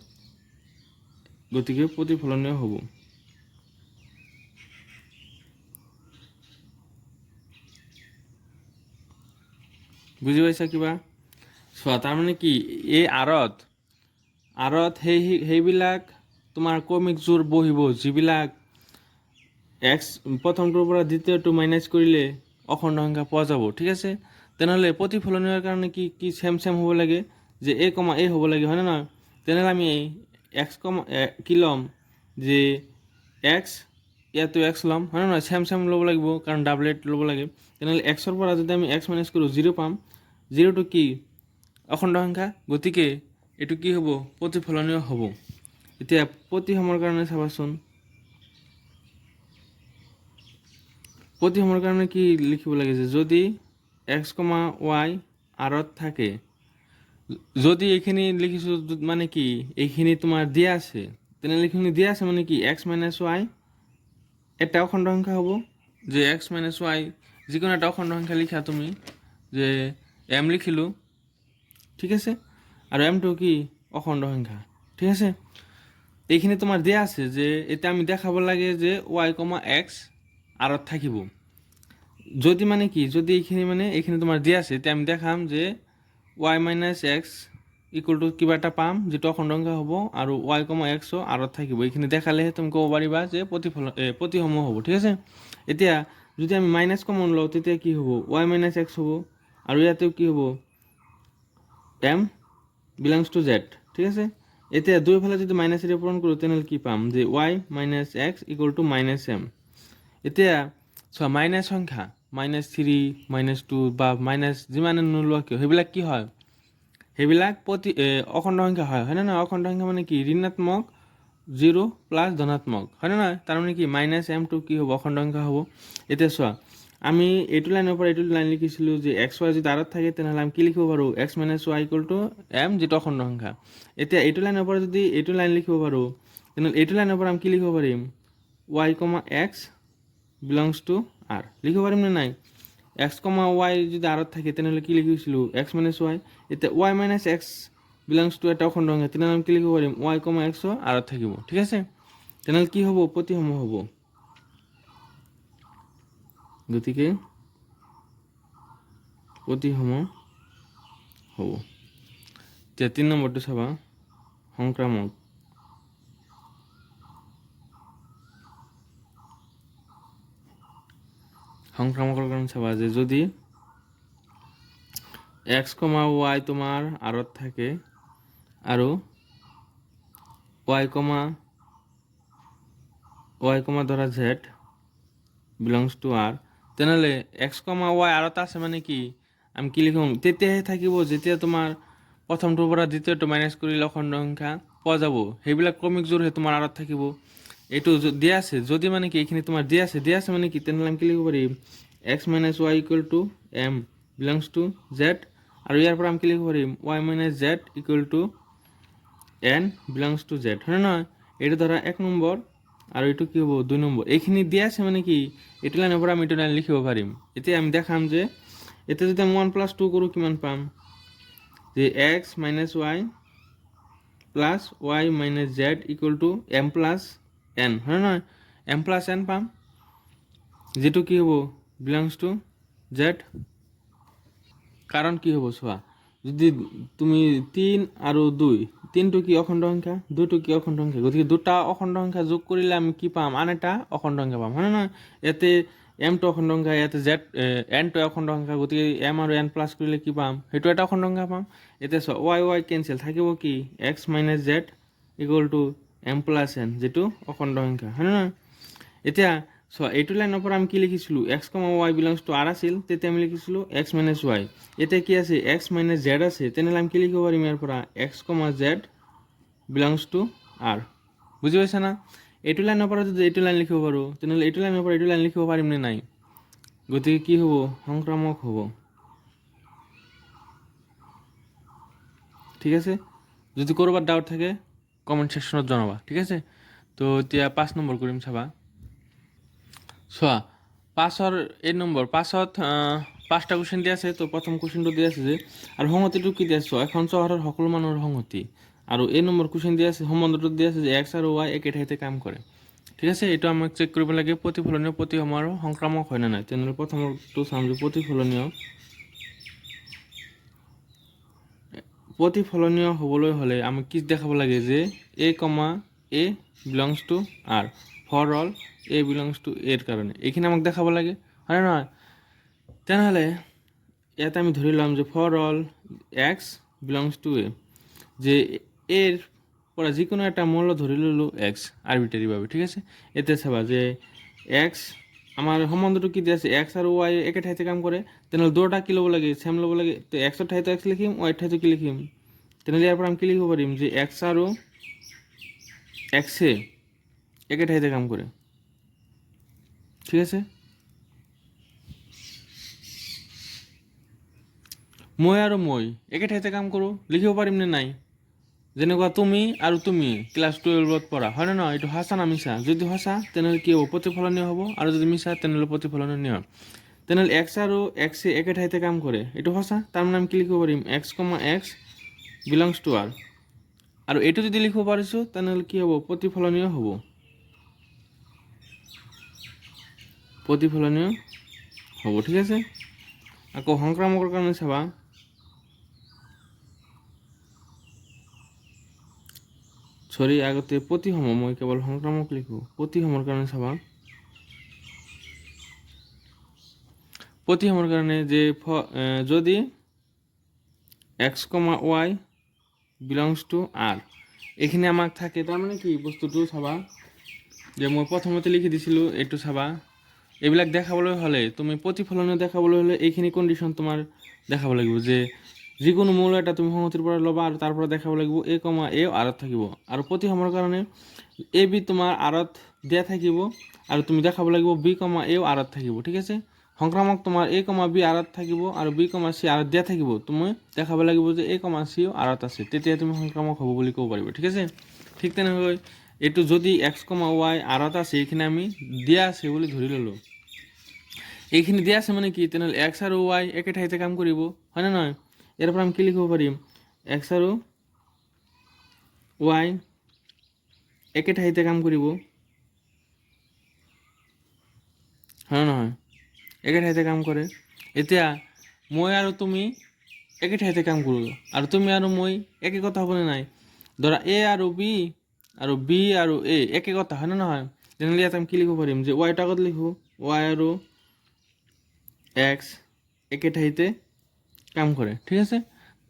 গতিকে প্ৰতিফলনীয় হ'ব। বুজি পাইছা কিবা। চোৱা তাৰমানে কি এই আৰত সেইবিলাক তোমাৰ ক্ৰমিক জোৰ বহিব, যিবিলাক এক্স প্ৰথমটোৰ পৰা দ্বিতীয়টো মাইনাছ কৰিলে অখণ্ড সংখ্যা পোৱা যাব, ঠিক আছে। তেনেহ'লে প্ৰতিফলনীয়ৰ কাৰণে কি কি চেম হ'ব লাগে, যে এ, এ হ'ব লাগে, হয় নে নহয়। তেনেহ'লে আমি এক্স কি ল'ম, যে এক্স ইয়াতো এক্স ল'ম, হয় নে নহয়, চেম ল'ব লাগিব, কাৰণ ডাবলেট ল'ব লাগে। তেনেহ'লে এক্সৰ পৰা যদি আমি এক্স মাইনাছ কৰোঁ 0 পাম, 0টো কি অখণ্ড সংখ্যা, গতিকে এইটো কি হ'ব প্ৰতিফলনীয় হ'ব। এতিয়া প্ৰতিসমৰ কাৰণে চাবাচোন, প্ৰতিসমৰ কাৰণে কি লিখিব লাগে, যে যদি এক্স, ৱাই আৰত থাকে, যদি এইখিনি লিখিছোঁ মানে কি এইখিনি তোমাৰ দিয়া আছে, তেনেহ'লে এইখিনি দিয়া আছে মানে কি এক্স মাইনাছ ৱাই এটা অখণ্ড সংখ্যা হ'ব, যে এক্স মাইনাছ ৱাই যিকোনো এটা অখণ্ড সংখ্যা লিখা তুমি, যে এম লিখিলোঁ, ঠিক আছে, আৰু এমটো কি অখণ্ড সংখ্যা, ঠিক আছে। এইখিনি তোমাৰ দিয়া আছে, যে এতিয়া আমি দেখাব লাগে যে ৱাই, এক্স আৰত থাকিব, যদি মানে কি যদি এইখিনি তোমাৰ দিয়া আছে, এতিয়া আমি দেখাম যে Y minus x equal two কিবা এটা পাম যিটো অখণ্ড সংখ্যা হ'ব আৰু y, x আৰত থাকিব। এইখিনি দেখালেহে তুমি ক'ব পাৰিবা যে প্ৰতিসম হ'ব। ঠিক আছে, এতিয়া যদি আমি মাইনাছ কমন লওঁ তেতিয়া কি হ'ব, y মাইনাছ এক্স হ'ব আৰু ইয়াতেও কি হ'ব, m বিলংছ টু z। ঠিক আছে, এতিয়া দুয়োফালে যদি মাইনাছেৰে পূৰণ কৰোঁ তেনেহ'লে কি পাম যে y minus x equal two minus m। এতিয়া চোৱা মাইনাছ সংখ্যা -3 -2 বা মাইনাছ যিমানে নোলোৱা কিয় সেইবিলাক কি হয়, সেইবিলাক অখণ্ড সংখ্যা হয় নে নহয়? অখণ্ড সংখ্যা মানে কি, ঋণাত্মক 0 প্লাছ ধনাত্মক, হয় নে নহয়? তাৰমানে কি মাইনাছ এমটো কি হ'ব, অখণ্ড সংখ্যা হ'ব। এতিয়া চোৱা আমি এইটো লাইনৰ পৰা এইটো লাইন লিখিছিলোঁ যে এক্স ৱাই যদি আৰত থাকে তেনেহ'লে আমি কি লিখিব পাৰোঁ, x minus y equal to m যিটো অখণ্ড সংখ্যা। এতিয়া এইটো লাইনৰ পৰা যদি এইটো লাইন লিখিব পাৰোঁ তেনেহ'লে এইটো লাইনৰ পৰা আমি কি লিখিব পাৰিম, Y comma x belongs to R লিখিব পাৰিম নে নাই? এক্স কমা ৱাই যদি আৰত থাকে তেনেহ'লে কি লিখিছিলোঁ, এক্স মাইনাছ ৱাই। এতিয়া Y minus x belongs two এটা অখণ্ড সংখ্যা, তেনেহ'লে আমি কি লিখিব পাৰিম, ৱাই কমা এক্সো আৰত থাকিব। ঠিক আছে, তেনেহ'লে কি হ'ব, প্ৰতিসম হ'ব। গতিকে প্ৰতিসম হ'ব। এতিয়া 3 নম্বৰটো চাবা, সংক্ৰামক। সংক্ৰামকৰ কাৰণে চাবা যে যদি এক্স কমা ৱাই তোমাৰ আৰত থাকে আৰু ৱাই কমা ধৰা জেড বিলংছ টু আৰ, তেনেহ'লে এক্স কমা ৱাই আৰত আছে মানে কি, আমি কি লিখোঁ, তেতিয়াহে থাকিব যেতিয়া তোমাৰ প্ৰথমটোৰ পৰা দ্বিতীয়টো মাইনাছ কৰিলে অখণ্ড সংখ্যা পোৱা যাব, সেইবিলাক ক্ৰমিক জোৰহে তোমাৰ আৰত থাকিব। এইটো দিয়া আছে, যদি মানে কি এইখিনি তোমাৰ দিয়া আছে মানে কি, তেনেহ'লে আমি কি লিখিব পাৰিম, x minus y equal to m belongs to Z, আৰু ইয়াৰ পৰা আমি কি লিখিব পাৰিম, y minus Z equal to n belongs to Z, হয় নহয়? এইটো ধৰা 1 নম্বৰ আৰু এইটো কি হ'ব 2 নম্বৰ। এইখিনি দিয়া আছে মানে কি এইটো লাইনৰ পৰা আমি এইটো লাইন লিখিব পাৰিম। এতিয়া আমি দেখাম যে এতিয়া যদি আমি 1 + 2 কৰোঁ কিমান পাম, যে x minus y plus y minus Z equal to m plus n, হয় নহয়? এম প্লাছ এন পাম যিটো কি হ'ব, বিলংছ টু জেড। কাৰণ কি হ'ব চোৱা, যদি তুমি 3 আৰু 2, 3টো কি অখণ্ড সংখ্যা, 2টো কি অখণ্ড সংখ্যা, গতিকে দুটা অখণ্ড সংখ্যা যোগ কৰিলে আমি কি পাম, আন এটা অখণ্ড সংখ্যা পাম, হয় নে নহয়? ইয়াতে এমটো অখণ্ড সংখ্যা, ইয়াতে জেড এনটো অখণ্ড সংখ্যা, গতিকে এম আৰু এন প্লাছ কৰিলে কি পাম, সেইটো এটা অখণ্ড সংখ্যা পাম। এতিয়া চোৱা ৱাই কেঞ্চেল, থাকিব কি x minus Z equal to m plus n যিটো অখণ্ড সংখ্যা, হয় নে নহয়? এতিয়া চোৱা এইটো লাইনৰ পৰা আমি কি লিখিছিলোঁ, x comma Y belongs to R আছিল, তেতিয়া আমি লিখিছিলোঁ এক্স মাইনাছ ৱাই। এতিয়া কি আছে, এক্স মাইনাছ জেড আছে, তেনেহ'লে আমি কি লিখিব পাৰিম ইয়াৰ পৰা, x comma Z belongs to R. বুজি পাইছা না? এইটো লাইনৰ পৰা যদি এইটো লাইন লিখিব পাৰোঁ তেনেহ'লে এইটো লাইনৰ পৰা এইটো লাইন লিখিব পাৰিম নে নাই? গতিকে কি হ'ব, সংক্ৰামক হ'ব। ঠিক আছে, যদি ক'ৰবাত ডাউট থাকে কমেণ্ট ছেকশ্যনত জনাবা। ঠিক আছে, তো এতিয়া 5 নম্বৰ কৰিম চাবা। চোৱা 5ৰ 8 নম্বৰ, 5ত 5টা কুৱেশ্যন দিয়া আছে। তো প্ৰথম কুৱেশ্যনটো দিয়া আছে যে, আৰু সংহতিটো কি দিয়া আছে, এখন চহৰৰ সকলো মানুহৰ সংহতি, আৰু এই নম্বৰ কুৱেশ্যন দিয়া আছে, সম্বন্ধটোত দিয়া আছে যে এক্স আৰু ৱাই একে ঠাইতে কাম কৰে। ঠিক আছে, এইটো আমাক চেক কৰিব লাগে প্ৰতিফলনীয়, প্ৰতিসম আৰু সংক্ৰামক হয় নে নাই। তেনেহ'লে প্ৰথমটো চাম যে প্ৰতিফলনীয় হ'বলৈ হ'লে আমাক কি দেখাব লাগে যে এ comma A belongs to R, for all A belongs to R কাৰণে এইখিনি আমাক দেখাব লাগে, হয় নে নহয়? তেনেহ'লে ইয়াত আমি ধৰি ল'ম যে for all x belongs to A, যে এৰ পৰা যিকোনো এটা মূল্য ধৰি ল'লোঁ এক্স আৰ্বিট্ৰেৰীভাৱে। ঠিক আছে, এতিয়া চাবা যে এক্স আমাৰ সম্বন্ধটো কি দিয়া আছে, এক্স আৰু ৱাই একে ঠাইতে কাম কৰে, তেনেহ'লে দুয়োটা কি ল'ব লাগে, ছেম ল'ব লাগে। তো এক্সৰ ঠাইতো এক্স লিখিম, ৱাইৰ ঠাইতো কি লিখিম, তেনেহ'লে ইয়াৰ পৰা আমি কি লিখিব পাৰিম যে এক্স আৰু এক্সে একে ঠাইতে কাম কৰে। ঠিক আছে, মই আৰু মই একে ঠাইতে কাম কৰোঁ, লিখিব পাৰিম নে নাই? যেনেকুৱা তুমি আৰু তুমি ক্লাছ 12ত পঢ়া, হয় নে নহয়? এইটো সঁচা না মিছা? যদি সঁচা তেনেহ'লে কি হ'ব, প্ৰতিফলনীয় হ'ব, আৰু যদি মিছা তেনেহ'লে প্ৰতিফলনীয় হয়। তেনেহ'লে এক্স আৰু এক্সে একে ঠাইতে কাম কৰে, এইটো সঁচা, তাৰমানে আমি কি লিখিব পাৰিম, x comma x belongs to R. আৰু এইটো যদি লিখিব পাৰিছোঁ তেনেহ'লে কি হ'ব, প্ৰতিফলনীয় হ'ব, প্ৰতিফলনীয় হ'ব। ঠিক আছে, আকৌ সংক্ৰামকৰ কাৰণে চাবা, সৰি আগতে প্ৰতিসম মই কেৱল সংক্ৰামক লিখোঁ প্ৰতিসমৰ কাৰণে চাবা প্ৰতিসমৰ কাৰণে যে যদি x comma y belongs to R এইখিনি আমাক থাকে তাৰমানে কি বস্তুটো চাবা যে মই প্ৰথমতে লিখি দিছিলোঁ এইটো চাবা এইবিলাক দেখাবলৈ হ'লে তুমি প্ৰতিফলনে দেখাবলৈ হ'লে এইখিনি কণ্ডিশ্যন তোমাৰ দেখাব লাগিব যে যিকোনো মূল এটা তুমি সংহতিৰ পৰা ল'বা আৰু তাৰ পৰা দেখাব লাগিব এ কমা এ আৰত থাকিব আৰু প্ৰতিসমৰ কাৰণে এ বি তোমাৰ আৰত দিয়া থাকিব আৰু তুমি দেখাব লাগিব বি কমা এও আৰত থাকিব ঠিক আছে সংক্ৰামক তোমাৰ এ কমা বি আৰত থাকিব আৰু বি কমা চি আৰত দিয়া থাকিব তুমি দেখাব লাগিব যে এ কমা চিও আৰত আছে তেতিয়া তুমি সংক্ৰামক হ'ব বুলি ক'ব পাৰিবা ঠিক আছে ঠিক তেনেকৈ এইটো যদি এক্স কমা ওয়াই আৰত আছে এইখিনি আমি দিয়া আছে বুলি ধৰি ল'লোঁ এইখিনি দিয়া আছে মানে কি তেনেহ'লে এক্স আৰু ওয়াই একে ঠাইতে কাম কৰিব হয়নে নহয় ইয়াৰ পৰা আমি কি লিখিব পাৰিম এক্স আৰু ওয়াই একে ঠাইতে কাম কৰিব হয় নহয় একে ঠাইতে কাম কৰে এতিয়া মই আৰু তুমি একে ঠাইতে কাম কৰোঁ আৰু তুমি আৰু মই একে কথা হ'বনে নাই ধৰা এ আৰু বি আৰু এ একে কথা হয়নে নহয় তেনেহ'লে ইয়াত আমি কি লিখিব পাৰিম যে ওয়াইটো আগত লিখোঁ ওয়াই আৰু এক্স একে ঠাইতে কাম কৰে ঠিক আছে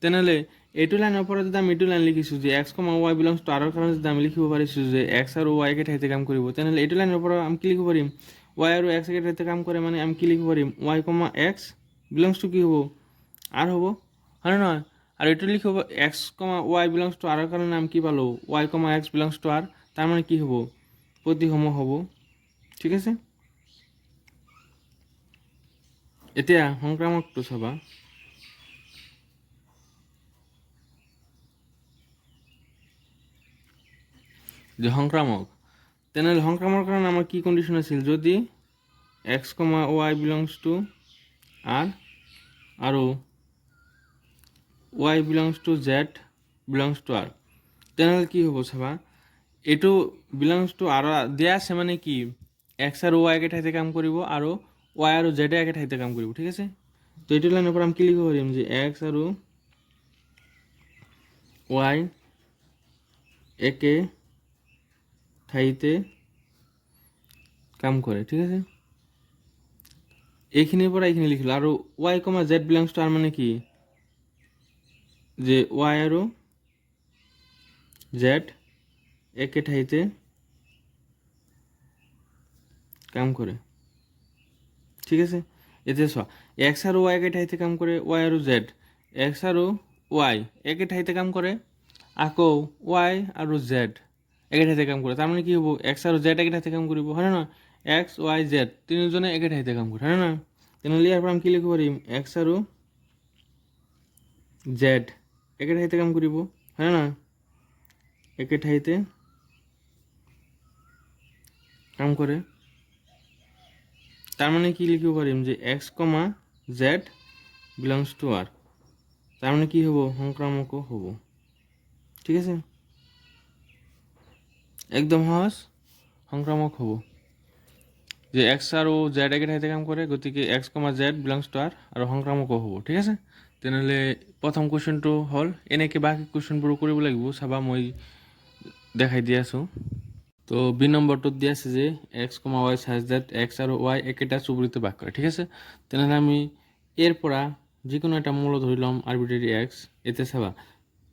তেনেহ'লে এইটো লাইনৰ পৰা যদি আমি এইটো লাইন লিখিছোঁ যে x comma Y belongs to আৰৰ কাৰণে যদি আমি লিখিব পাৰিছোঁ যে এক্স আৰু ওয়াই একে ঠাইতে কাম কৰিব তেনেহ'লে এইটো লাইনৰ পৰা আমি কি লিখিব পাৰিম ওয়াই আৰু এক্স একে ঠাইতে কাম কৰে মানে আমি কি লিখিব পাৰিম y comma x belongs to কি হ'ব আৰ হ'ব হয় নহয় আৰু এইটো লিখিব x comma Y belongs to আৰৰ কাৰণে আমি কি পালোঁ y comma x belongs to R তাৰ মানে কি হ'ব প্ৰতিসম হ'ব ঠিক আছে এতিয়া সংক্ৰামকটো চাবা যে সংক্ৰামক তেনেহ'লে সংক্ৰামৰ কাৰণে আমাৰ কি কণ্ডিশ্যন আছিল যদি x comma Y belongs to R আৰু Y belongs to Z belongs to R তেনেহ'লে কি হ'ব চাবা এইটো বিলংছ টু আৰ দিয়া আছে মানে কি এক্স আৰু ওয়াই একে ঠাইতে কাম কৰিব আৰু ওয়াই আৰু জেডে একে ঠাইতে কাম কৰিব ঠিক আছে তো এইটো লাইনৰ পৰা আমি কি লিখিব পাৰিম যে এক্স আৰু ওয়াই একে ঠাইতে কাম কৰে ঠিক আছে এইখিনিৰ পৰা এইখিনি লিখিলোঁ আৰু Y comma Z belongs to R মানে কি যে ওয়াই আৰু জেড একে ঠাইতে কাম কৰে ঠিক আছে এতিয়া চোৱা এক্স আৰু ওয়াই একে ঠাইতে কাম কৰে ওয়াই আৰু জেড এক্স আৰু ওয়াই একে ঠাইতে কাম কৰে আকৌ ওয়াই আৰু জেড একে ঠাইতে কাম কৰে তাৰমানে কি হ'ব এক্স আৰু জেড একে ঠাইতে কাম কৰিব হয়নে নহয় এক্স ওয়াই জেড তিনিজনে একে ঠাইতে কাম কৰে হয়নে নহয় তেনেহ'লে ইয়াৰ পৰা আমি কি লিখিব পাৰিম এক্স আৰু জেড একে ঠাইতে কাম কৰিব হয়নে নহয় একে ঠাইতে কাম কৰে তাৰ মানে কি লিখিব পাৰিম যে x comma Z belongs to R তাৰ মানে কি হ'ব সংক্ৰামক হ'ব ঠিক আছে একদম সহজ সংক্ৰামক হ'ব যে এক্স আৰু জেড একে ঠাইতে কাম কৰে গতিকে x comma Z belongs to R আৰু সংক্ৰামক হ'ব ঠিক আছে তেনেহ'লে প্ৰথম কুৱেশ্যনটো হ'ল এনেকৈ বাকী কুৱেশ্যনবোৰো কৰিব লাগিব চাবা মই দেখাই দি আছোঁ তো বি নম্বৰটোত দিয়া আছে যে x comma y such that x আৰু ওয়াই একেটা চুবুৰীতে বাস কৰে ঠিক আছে তেনেহ'লে আমি এৰ পৰা যিকোনো এটা মূল ধৰি ল'ম আৰবিট্ৰেৰী এক্স এতিয়া চাবা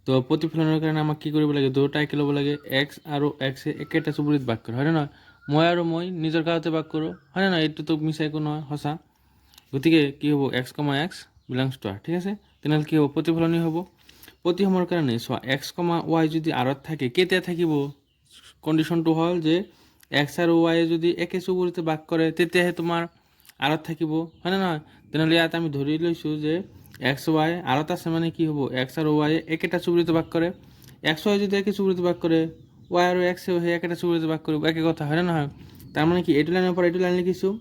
তো প্ৰতিফলনৰ কাৰণে আমাক কি কৰিব লাগে দুটা একে ল'ব লাগে এক্স আৰু এক্সে একেটা চুবুৰীত বাস কৰে হয়নে নহয় মই নিজৰ গাঁৱতে বাস কৰোঁ হয়নে নহয় এইটোতো মিছা একো নহয় সঁচা গতিকে কি হ'ব x comma x belongs to R ঠিক আছে তেনেহ'লে কি হ'ব প্ৰতিফলনী হ'ব প্ৰতিসমৰ কাৰণে চোৱা এক্স কমা ওয়াই যদি আৰত থাকে কেতিয়া থাকিব কণ্ডিশ্যনটো হ'ল যে এক্স আৰু ওয়াই যদি একে চুবুৰীতে বাস কৰে তেতিয়াহে তোমাৰ আৰত থাকিব হয়নে নহয় তেনেহ'লে ইয়াত আমি ধৰি লৈছোঁ যে এক্স ওয়াই আৰত আছে মানে কি হ'ব এক্স আৰু ওয়াই একেটা চুবুৰীতে বাস কৰে এক্স ওয়াই যদি একে চুবুৰীতে বাস কৰে ওয়াই আৰু এক্সেও সেই একেটা চুবুৰীতে বাস কৰিব একে কথা হয়নে নহয় তাৰমানে কি এইটো লাইনৰ পৰা এইটো লাইন লিখিছোঁ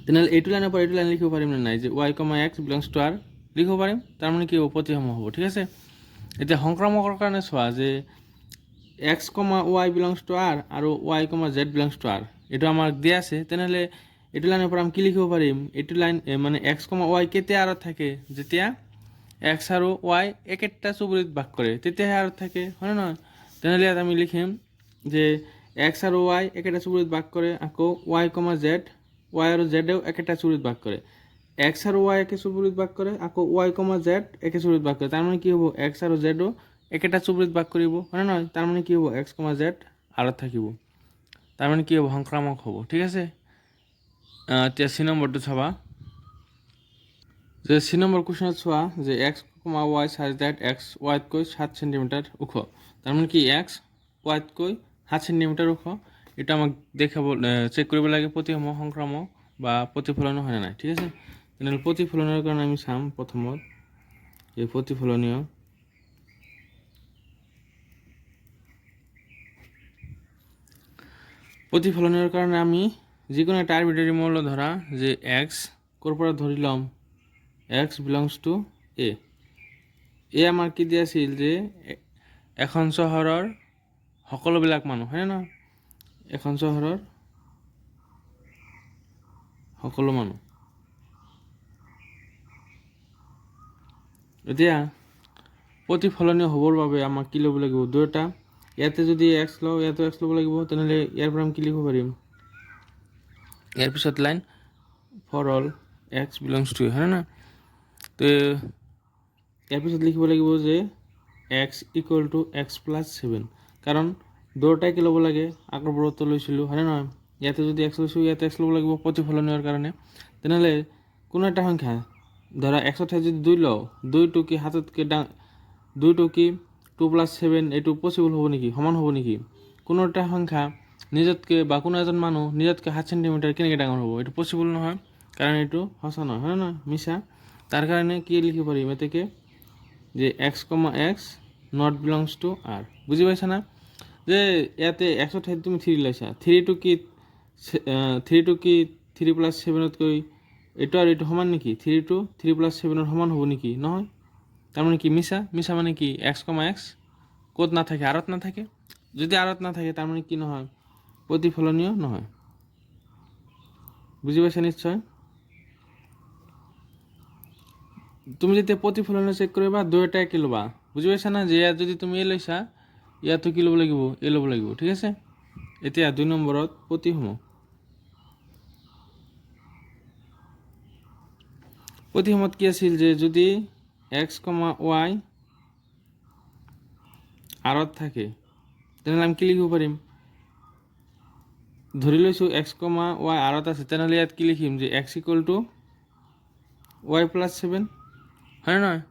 তেনেহ'লে এইটো লাইনৰ পৰা এইটো লাইন লিখিব পাৰিম নে নাই যে y comma x belongs to R লিখিব পাৰিম তাৰমানে কি হ'ব প্ৰতিসম হ'ব ঠিক আছে এতিয়া সংক্ৰামকৰ কাৰণে চোৱা যে x comma Y belongs to R আৰু Y comma Z belongs to R এইটো আমাক দিয়া আছে তেনেহ'লে এইটো লাইনৰ পৰা আমি কি লিখিব পাৰিম এইটো লাইন মানে এক্স কমা ওয়াই কেতিয়া আৰত থাকে যেতিয়া এক্স আৰু ওয়াই একেটা চুবুৰীত বাস কৰে তেতিয়াহে আৰত থাকে হয়নে নহয় তেনেহ'লে ইয়াত আমি লিখিম যে এক্স আৰু ৱাই একেটা চুবুৰীত বাস কৰে, আকৌ ৱাই কমা জেড, ৱাই আৰু জেডেও একেটা চুবুৰীত বাস কৰে। এক্স আৰু ৱাই একে চুবুৰীত বাস কৰে, আকৌ ৱাই কমা জেড একে চুবুৰীত বাস কৰে। তাৰমানে কি হ'ব, এক্স আৰু জেডো একেটা চুবুৰীত বাস কৰিব, হয় নহয়? তাৰমানে কি হ'ব, এক্স কমা জেড আৰত থাকিব। তাৰমানে কি হ'ব, সংক্ৰামক হ'ব। ঠিক আছে, এতিয়া চি নম্বৰটো চাবা যে চি নম্বৰ কুৱেশ্যনত চোৱা যে এক্স কমা ৱাই চাজ ডেট এক্স ৱাইতকৈ 7 চেণ্টিমিটাৰ ওখ। তাৰমানে কি এক্স ৱাইতকৈ 7 চেণ্টিমিটাৰ ওখ। এটা আমাক দেখাব চেক কৰিব লাগে প্ৰতিসম সংক্ৰামক বা প্ৰতিফলনীয় হয় নে নাই। ঠিক আছে, তেনেহ'লে প্ৰতিফলনৰ কাৰণে আমি চাম প্ৰথমত এই প্ৰতিফলনীয় প্ৰতিফলনৰ কাৰণে আমি যিকোনো এটা আৰবিটাৰী মূল্য ধৰা যে এক্স ক'ৰ পৰা ধৰি ল'ম, এক্স বিলংছ টু এ। আমাৰ কি দিয়া আছিল যে এখন চহৰৰ সকলোবিলাক মানুহ, হয় না? এখন চহৰৰ সকলো মানুহ। এতিয়া প্ৰতিফলনীয় হ'বৰ বাবে আমাক কি ল'ব লাগিব, দুয়োটা। ইয়াতে যদি এক্স লওঁ, ইয়াতো এক্স ল'ব লাগিব। তেনেহ'লে ইয়াৰ পৰা আমি কি লিখিব পাৰিম, ইয়াৰ পিছত line for all x belongs to, হয় না? তো ইয়াৰ পিছত লিখিব লাগিব যে x equal to x plus 7, কাৰণ দুয়োটাই কি ল'ব লাগে, আগৰ বোৰতো লৈছিলোঁ, হয় নহয়? ইয়াতে যদি এক্স লৈছোঁ, ইয়াতে এক্স ল'ব লাগিব প্ৰতিফলনীয়ৰ কাৰণে। তেনেহ'লে কোনো এটা সংখ্যা ধৰা এক্সৰ ঠাইত যদি 2 লওঁ, 2টো কি হাততকৈ 2টো কি 2 প্লাছ 7 এইটো পচিবল হ'ব নেকি, সমান হ'ব নেকি? কোনো এটা সংখ্যা নিজতকৈ বা কোনো এজন মানুহ নিজতকৈ 7 চেণ্টিমিটাৰ কেনেকৈ ডাঙৰ হ'ব, এইটো পচিবল নহয়, কাৰণ এইটো সঁচা নহয়, হয় নহয়, মিছা। তাৰ কাৰণে কি লিখিব পাৰিম এতেকে যে x comma x not belongs to R. বুজি পাইছা না? যে ইয়াতে এক্সৰ ঠাইত তুমি 3 লৈছা, 3টো কি 3 প্লাছ 7তকৈ এইটো আৰু এইটো সমান নেকি? 3টো 3 প্লাছ 7ৰ সমান হ'ব নেকি? নহয়। তাৰমানে কি মিছা। মিছা মানে কি, এক্স কমা এক্স ক'ত নাথাকে, আৰত নাথাকে। যদি আৰত নাথাকে তাৰমানে কি নহয়, প্ৰতিফলনীয় নহয়। বুজি পাইছা নিশ্চয়? তুমি যেতিয়া প্ৰতিফলনীয় চেক কৰিবা দুয়োটাই কি ল'বা, বুজি পাইছা না? যে ইয়াত যদি তুমি এ লৈছা, ইয়াতো কি ল'ব লাগিব, এ ল'ব লাগিব। ঠিক আছে, এতিয়া 2 নম্বৰত প্ৰতিসম। প্ৰতিসমত কি আছিল যে যদি এক্স কমা ৱাই আৰত থাকে, তেনেহ'লে আমি কি লিখিব পাৰিম, ধৰি লৈছোঁ এক্স কমা ৱাই আৰত আছে, তেনেহ'লে ইয়াত কি লিখিম যে x equal two Y plus 7, হয় নহয়?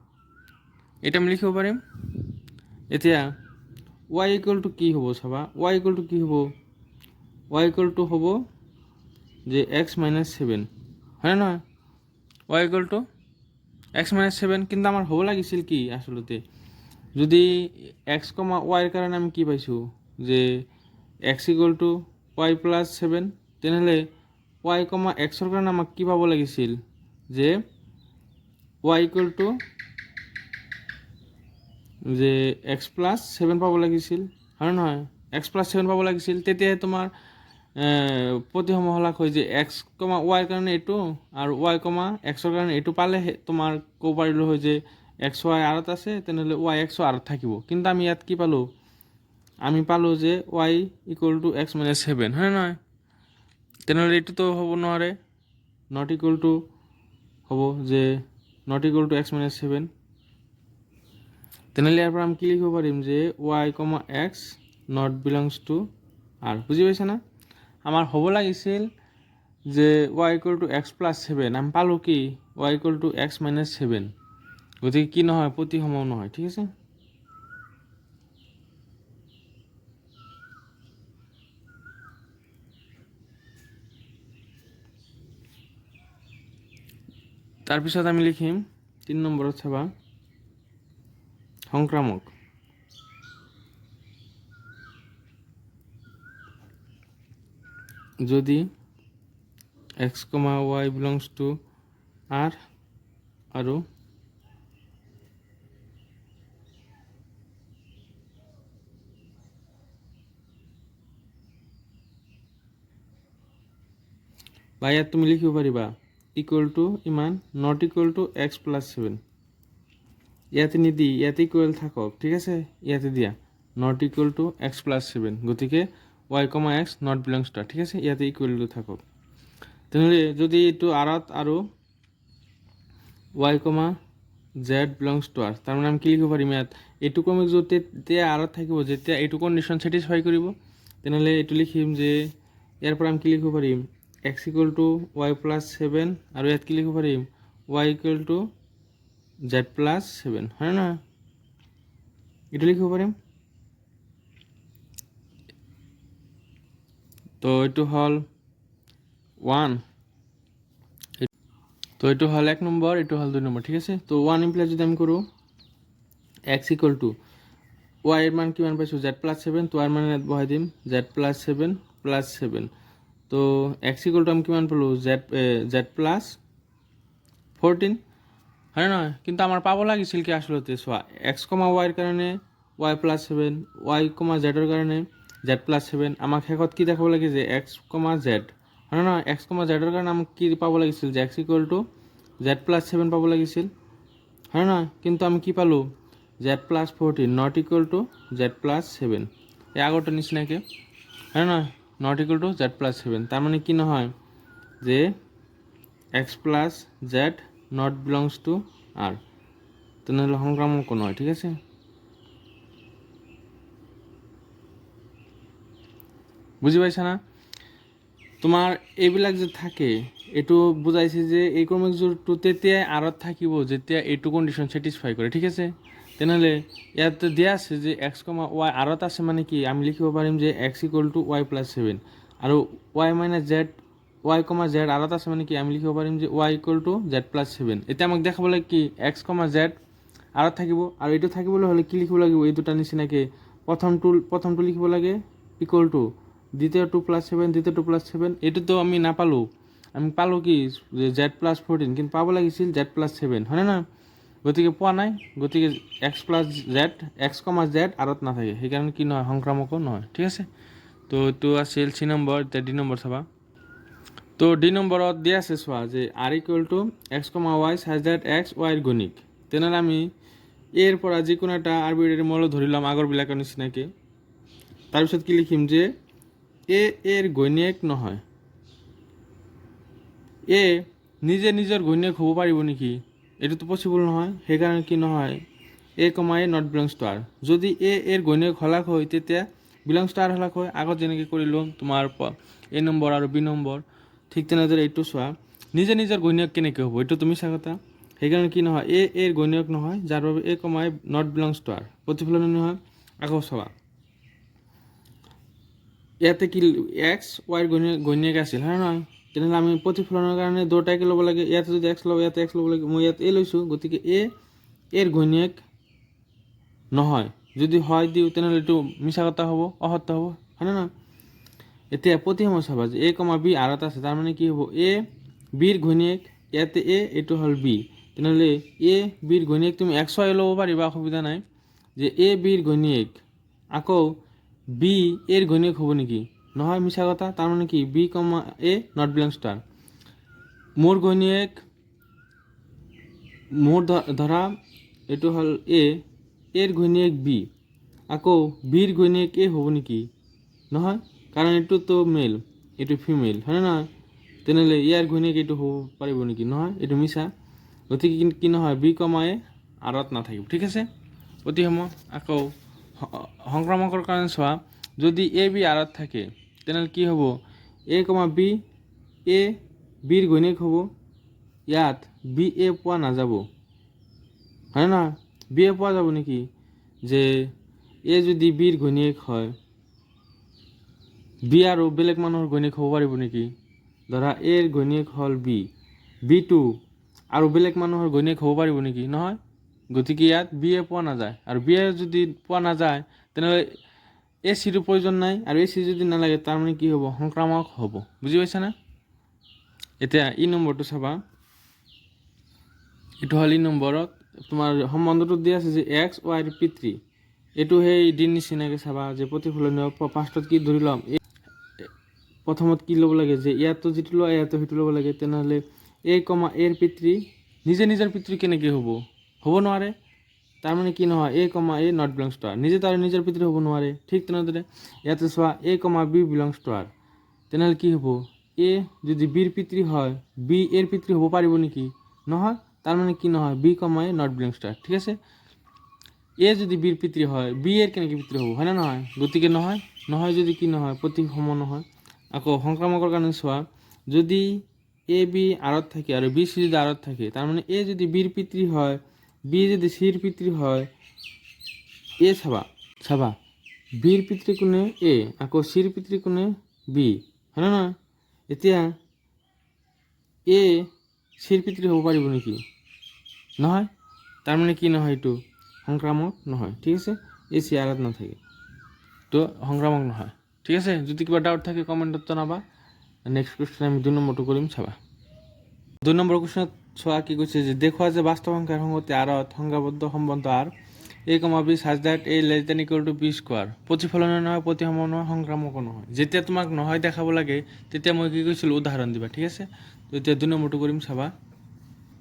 এটা আমি লিখিব পাৰিম। এতিয়া ৱাই ইকুৱেল টু কি হ'ব চাবা, ৱাই ইকুৱেল টু কি হ'ব, ৱাই ইকুৱেল টু হ'ব যে এক্স মাইনাছ 7, হয় নহয়? Y equal to x minus 7, কিন্তু আমাৰ হ'ব লাগিছিল কি আচলতে, যদি এক্স কমা ৱাইৰ কাৰণে আমি কি পাইছোঁ যে x equal two Y plus 7, তেনেহ'লে ৱাই কমা এক্সৰ কাৰণে আমাক কি পাব লাগিছিল যে ৱাই ইকুৱেল টু যে এক্স প্লাছ 7 পাব লাগিছিল, হয় নহয়? এক্স প্লাছ 7 পাব লাগিছিল, তেতিয়াহে তোমাৰ প্ৰতিসমহলাক হয় যে এক্স কমা ৱাইৰ কাৰণে এইটো আৰু ৱাই কমা এক্সৰ কাৰণে এইটো পালেহে তোমাৰ ক'ব পাৰিলোঁ হয় যে এক্স ৱাই আৰত আছে, তেনেহ'লে ৱাই এক্সো আৰত থাকিব। কিন্তু আমি ইয়াত কি পালোঁ, আমি পালোঁ যে Y equal to x minus 7, হয় নহয়? তেনেহ'লে এইটোতো হ'ব নোৱাৰে, নট ইকুৱেল টু হ'ব যে not equal to x minus 7। তেনেহ'লে ইয়াৰ পৰা আমি কি লিখিব পাৰিম যে Y comma x not belongs to R. বুজি পাইছা না? আমাৰ হ'ব লাগিছিল যে Y equal to x plus 7, আমি পালোঁ কি Y equal to x minus 7, গতিকে কি নহয়, প্ৰতিসম নহয়। ঠিক আছে, তাৰপিছত আমি লিখিম 3 নম্বৰত চাবা সংক্ৰামক। যদি x comma Y belongs to R আৰু বা ইয়াত তুমি লিখিব পাৰিবা ইকুৱেল টু ইমান not equal to x plus 7, ইয়াতে নিদি ইয়াতে ইকুৱেল থাকক। ঠিক আছে, ইয়াতে দিয়া not equal to x plus 7, গতিকে y, x not belongs two, ঠিক আছে, ইয়াতে ইকুৱেল টু থাকক। তেনেহ'লে যদি এইটো আৰত আৰু y, z belongs two r, তাৰমানে আমি কি লিখিব পাৰিম ইয়াত, এইটো ক্ৰমিক জোৰ তেতিয়া আৰত থাকিব যেতিয়া এইটো কণ্ডিশ্যন ছেটিছফাই কৰিব। তেনেহ'লে এইটো লিখিম যে ইয়াৰ পৰা আমি কি লিখিব পাৰিম, x equal two y plus 7, আৰু ইয়াত কি লিখিব পাৰিম y equal to z plus 7, হয় নহয়, এইটো লিখিব পাৰিম। তো এইটো হ'ল 1, তো এইটো হ'ল 1 নম্বৰ, এইটো হ'ল 2 নম্বৰ, ঠিক আছে। তো 1 ইমপ্লাই যদি আমি কৰোঁ এক্স ইকুৱেল টু y এর মান কিমান পাইছোঁ z প্লাছ 7, তো আর মান ইয়াত বহাই দিম z প্লাছ 7 প্লাছ 7, তো এক্স ইকুৱেল টু আমি কিমান পালোঁ z প্লাছ 14, হয় নহয়, কিন্তু আমাৰ পাব লাগিছিল কি আসলতে, চোৱা এক্স কমা ৱাইৰ কাৰণে y প্লাছ 7, y কমা জেডৰ কাৰণে z প্লাছ 7, আমাক শেষত কি দেখাব লাগে যে এক্স কমা জেড, হয় নহয়, এক্স কমা জেডৰ কাৰণে আমাক কি পাব লাগিছিল যে x equal to z plus 7 পাব লাগিছিল, হয় নহয়, কিন্তু আমি কি পালোঁ z plus 14 not equal to z plus 7, এই আগৰটো নিচিনাকৈ, হয় নহয়, not equal to z plus 7, তাৰ মানে কি নহয় যে X plus Z not belongs to R, তেনেহ'লে সংক্ৰামক নহয়, ঠিক আছে। বুজি পাইছা না? তোমাৰ এইবিলাক যে থাকে এইটো বুজাইছে যে এই ক্ৰমিক জোৰটো তেতিয়াই আৰত থাকিব যেতিয়া এইটো কণ্ডিশ্যন ছেটিছফাই কৰে, ঠিক আছে। তেনেহ'লে ইয়াত দিয়া আছে যে এক্স কমা ৱাই আৰত আছে, মানে কি আমি লিখিব পাৰিম যে x equal two Y plus 7, আৰু ৱাই মাইনাছ জেড, ৱাই কমা জেড আৰত আছে, মানে কি আমি লিখিব পাৰিম যে Y equal to Z plus 7। এতিয়া আমাক দেখাব লাগে কি এক্স কমা জেড আৰত থাকিব, আৰু এইটো থাকিবলৈ হ'লে কি লিখিব লাগিব, এই দুটা নিচিনাকৈ প্ৰথমটো লিখিব লাগে ইকুৱেল টু দ্বিতীয়টো প্লাছ 7, দ্বিতীয়টো প্লাছ 7, এইটোতো আমি নাপালোঁ, আমি পালোঁ কি জেড প্লাছ 14, কিন্তু পাব লাগিছিল জেড প্লাছ 7, হয় না, গতিকে পোৱা নাই, গতিকে এক্স প্লাছ জেড, এক্স কমা জেড আৰত নাথাকে, সেইকাৰণে কি নহয়, সংক্ৰামকো নহয়, ঠিক আছে। তো এইটো আছিল চি নম্বৰ। এতিয়া ডি নম্বৰ চাবা। তো ডি নম্বৰত দিয়া আছে, চোৱা যে R equal to X comma Y such that X ৱাইৰ গণিক। তেনেহ'লে আমি এৰ পৰা যিকোনো এটা আৰবিটাৰী মূল্য ধৰি ল'ম আগৰবিলাকৰ নিচিনাকৈ, তাৰপিছত কি লিখিম যে এৰ ঘৈণীয়েক নহয়, এ নিজে নিজৰ ঘৈণীয়েক হ'ব পাৰিব নেকি, এইটোতো পচিবল নহয়, সেইকাৰণে কি নহয় এ comma a not belongs to R. যদি এৰ ঘৈণীয়েক হলাক হয় তেতিয়া বিলংছ টু আৰ হলাক হয়, আগত যেনেকৈ কৰিলোঁ তোমাৰ এ নম্বৰ আৰু বি নম্বৰ, ঠিক তেনেদৰে এইটো চোৱা নিজে নিজৰ ঘৈণীয়েক কেনেকৈ হ'ব, এইটো তুমি চা কথা, সেইকাৰণে কি নহয় এৰ ঘৈণীয়েক নহয়, যাৰ বাবে এ comma a not belongs to R, প্ৰতিফলন নহয়। আকৌ চাবা ইয়াতে কি এক্স ৱাইৰ ঘৈণীয়েক আছিল, হয় নহয়, তেনেহ'লে আমি প্ৰতিফলনৰ কাৰণে দুটাকে ল'ব লাগে, ইয়াতে যদি এক্স লওঁ ইয়াতে এক্স ল'ব লাগে, মই ইয়াত এ লৈছোঁ, গতিকে এৰ ঘৈণীয়েক নহয়, যদি হয় দিওঁ তেনেহ'লে এইটো মিছা কথা হ'ব, অসত্য হ'ব, হয় না নহয়। এতিয়া প্ৰতি সময় চাবা যে এ কমা বি আৰত আছে, তাৰমানে কি হ'ব এ বিৰ ঘৈণীয়েক, ইয়াতে এ, এইটো হ'ল বি, তেনেহ'লে এ বিৰ ঘৈণীয়েক তুমি এক্স ৱাই ল'ব পাৰিবা, অসুবিধা নাই, যে এ বিৰ ঘৈণীয়েক আকৌ বি এৰ ঘৈণীয়েক হ'ব নেকি, নহয়, মিছা কথা, তাৰমানে কি b comma a not belongs to R, মোৰ ঘৈণীয়েক, মোৰ ধৰা এইটো হ'ল এৰ ঘৈণীয়েক বি, আকৌ বিৰ ঘৈণীয়েক এ হ'ব নেকি, নহয়, কাৰণ এইটোতো মেল এইটো ফিমেল, হয় নহয়, তেনেহ'লে ইয়াৰ ঘৈণীয়েক এইটো হ'ব পাৰিব নেকি, নহয়, এইটো মিছা, গতিকে কি নহয় বি কমা এ আৰত নাথাকিব, ঠিক আছে। অতি সময় আকৌ সংক্ৰামকৰ কাৰণে চোৱা, যদি এ বি আৰত থাকে তেনেহ'লে কি হ'ব এ কমা বি, এ বিৰ ঘৈণীয়েক হ'ব, ইয়াত বি এ পোৱা নাযাব, হয় নহয়, বি এ পোৱা যাব নেকি, যে এ যদি বিৰ ঘৈণীয়েক হয় বি আৰু বেলেগ মানুহৰ ঘৈণীয়েক হ'ব পাৰিব নেকি, ধৰা এৰ ঘৈণীয়েক হ'ল বিটো আৰু বেলেগ মানুহৰ ঘৈণীয়েক হ'ব পাৰিব নেকি, নহয়, গতিকে ইয়াত বি এ পোৱা নাযায়, আৰু বি এ যদি পোৱা নাযায় তেনেহ'লে এ চিটো প্ৰয়োজন নাই, আৰু এ চি যদি নালাগে তাৰমানে কি হ'ব, সংক্ৰামক হ'ব, বুজি পাইছা না। এতিয়া ই নম্বৰটো চাবা, এইটো হ'ল ই নম্বৰত তোমাৰ সম্বন্ধটো দিয়া আছে যে এক্স ৱাইৰ পিতৃ, এইটো সেই দিন নিচিনাকৈ চাবা যে প্ৰতিফলনীয় ফাৰ্ষ্টত কি ধৰি ল'ম, প্ৰথমত কি ল'ব লাগে যে ইয়াতো যিটো লোৱা ইয়াতো সেইটো ল'ব লাগে, তেনেহ'লে এ কমা এৰ পিতৃ নিজে নিজৰ পিতৃ কেনেকৈ হ'ব নোৱাৰে, তাৰ মানে কি নহয় এ comma a not belongs to R, নিজে তাৰ নিজৰ পিতৃ হ'ব নোৱাৰে। ঠিক তেনেদৰে ইয়াতে চোৱা এ comma b belongs to R, তেনেহ'লে কি হ'ব এ যদি বিৰ পিতৃ হয় বি এৰ পিতৃ হ'ব পাৰিব নেকি? নহয়। তাৰ মানে কি নহয় b comma a not belongs to R. ঠিক আছে, এ যদি বিৰ পিতৃ হয় বি এর কেনেকৈ পিতৃ হ'ব, হয় না নহয়? গতিকে নহয়, নহয় যদি কি নহয় প্ৰতিসম নহয়। আকৌ সংক্ৰামকৰ কাৰণে চোৱা, যদি এ বি আৰত থাকে আৰু বি চি যদি আৰত থাকে, তাৰমানে এ যদি বিৰ পিতৃ হয় বি যদি চিৰ পিতৃ হয়, এ চাবা বিৰ পিতৃ কোনে এ, আকৌ চিৰ পিতৃ কোনে বি, হয় না নহয়? এতিয়া এ চিৰ পিতৃ হ'ব পাৰিব নেকি? নহয়। তাৰমানে কি নহয় এইটো সংক্ৰামক নহয়। ঠিক আছে, এই চি আৰত নাথাকে তো সংক্ৰামক নহয়। ঠিক আছে, যদি কিবা ডাউট থাকে কমেণ্টত জনাবা। নেক্সট কুৱেশ্যন আমি 2 নম্বৰটো কৰিম, চাবা। 2 নম্বৰ কুৱেশ্যনত চোৱা কি কৈছে যে দেখুওৱা যে বাস্তৱ সংখ্যাৰ সংগতি আৰত সংখ্যাবদ্ধ সম্বন্ধ R A comma B such that A less than equal to B square, প্ৰতিফলনীয় নহয়, প্ৰতিসম নহয়, সংক্ৰামকো নহয়। যেতিয়া তোমাক নহয় দেখাব লাগে তেতিয়া মই কি কৈছিলোঁ উদাহৰণ দিবা। ঠিক আছে, তো এতিয়া 2 নম্বৰটো কৰিম, চাবা।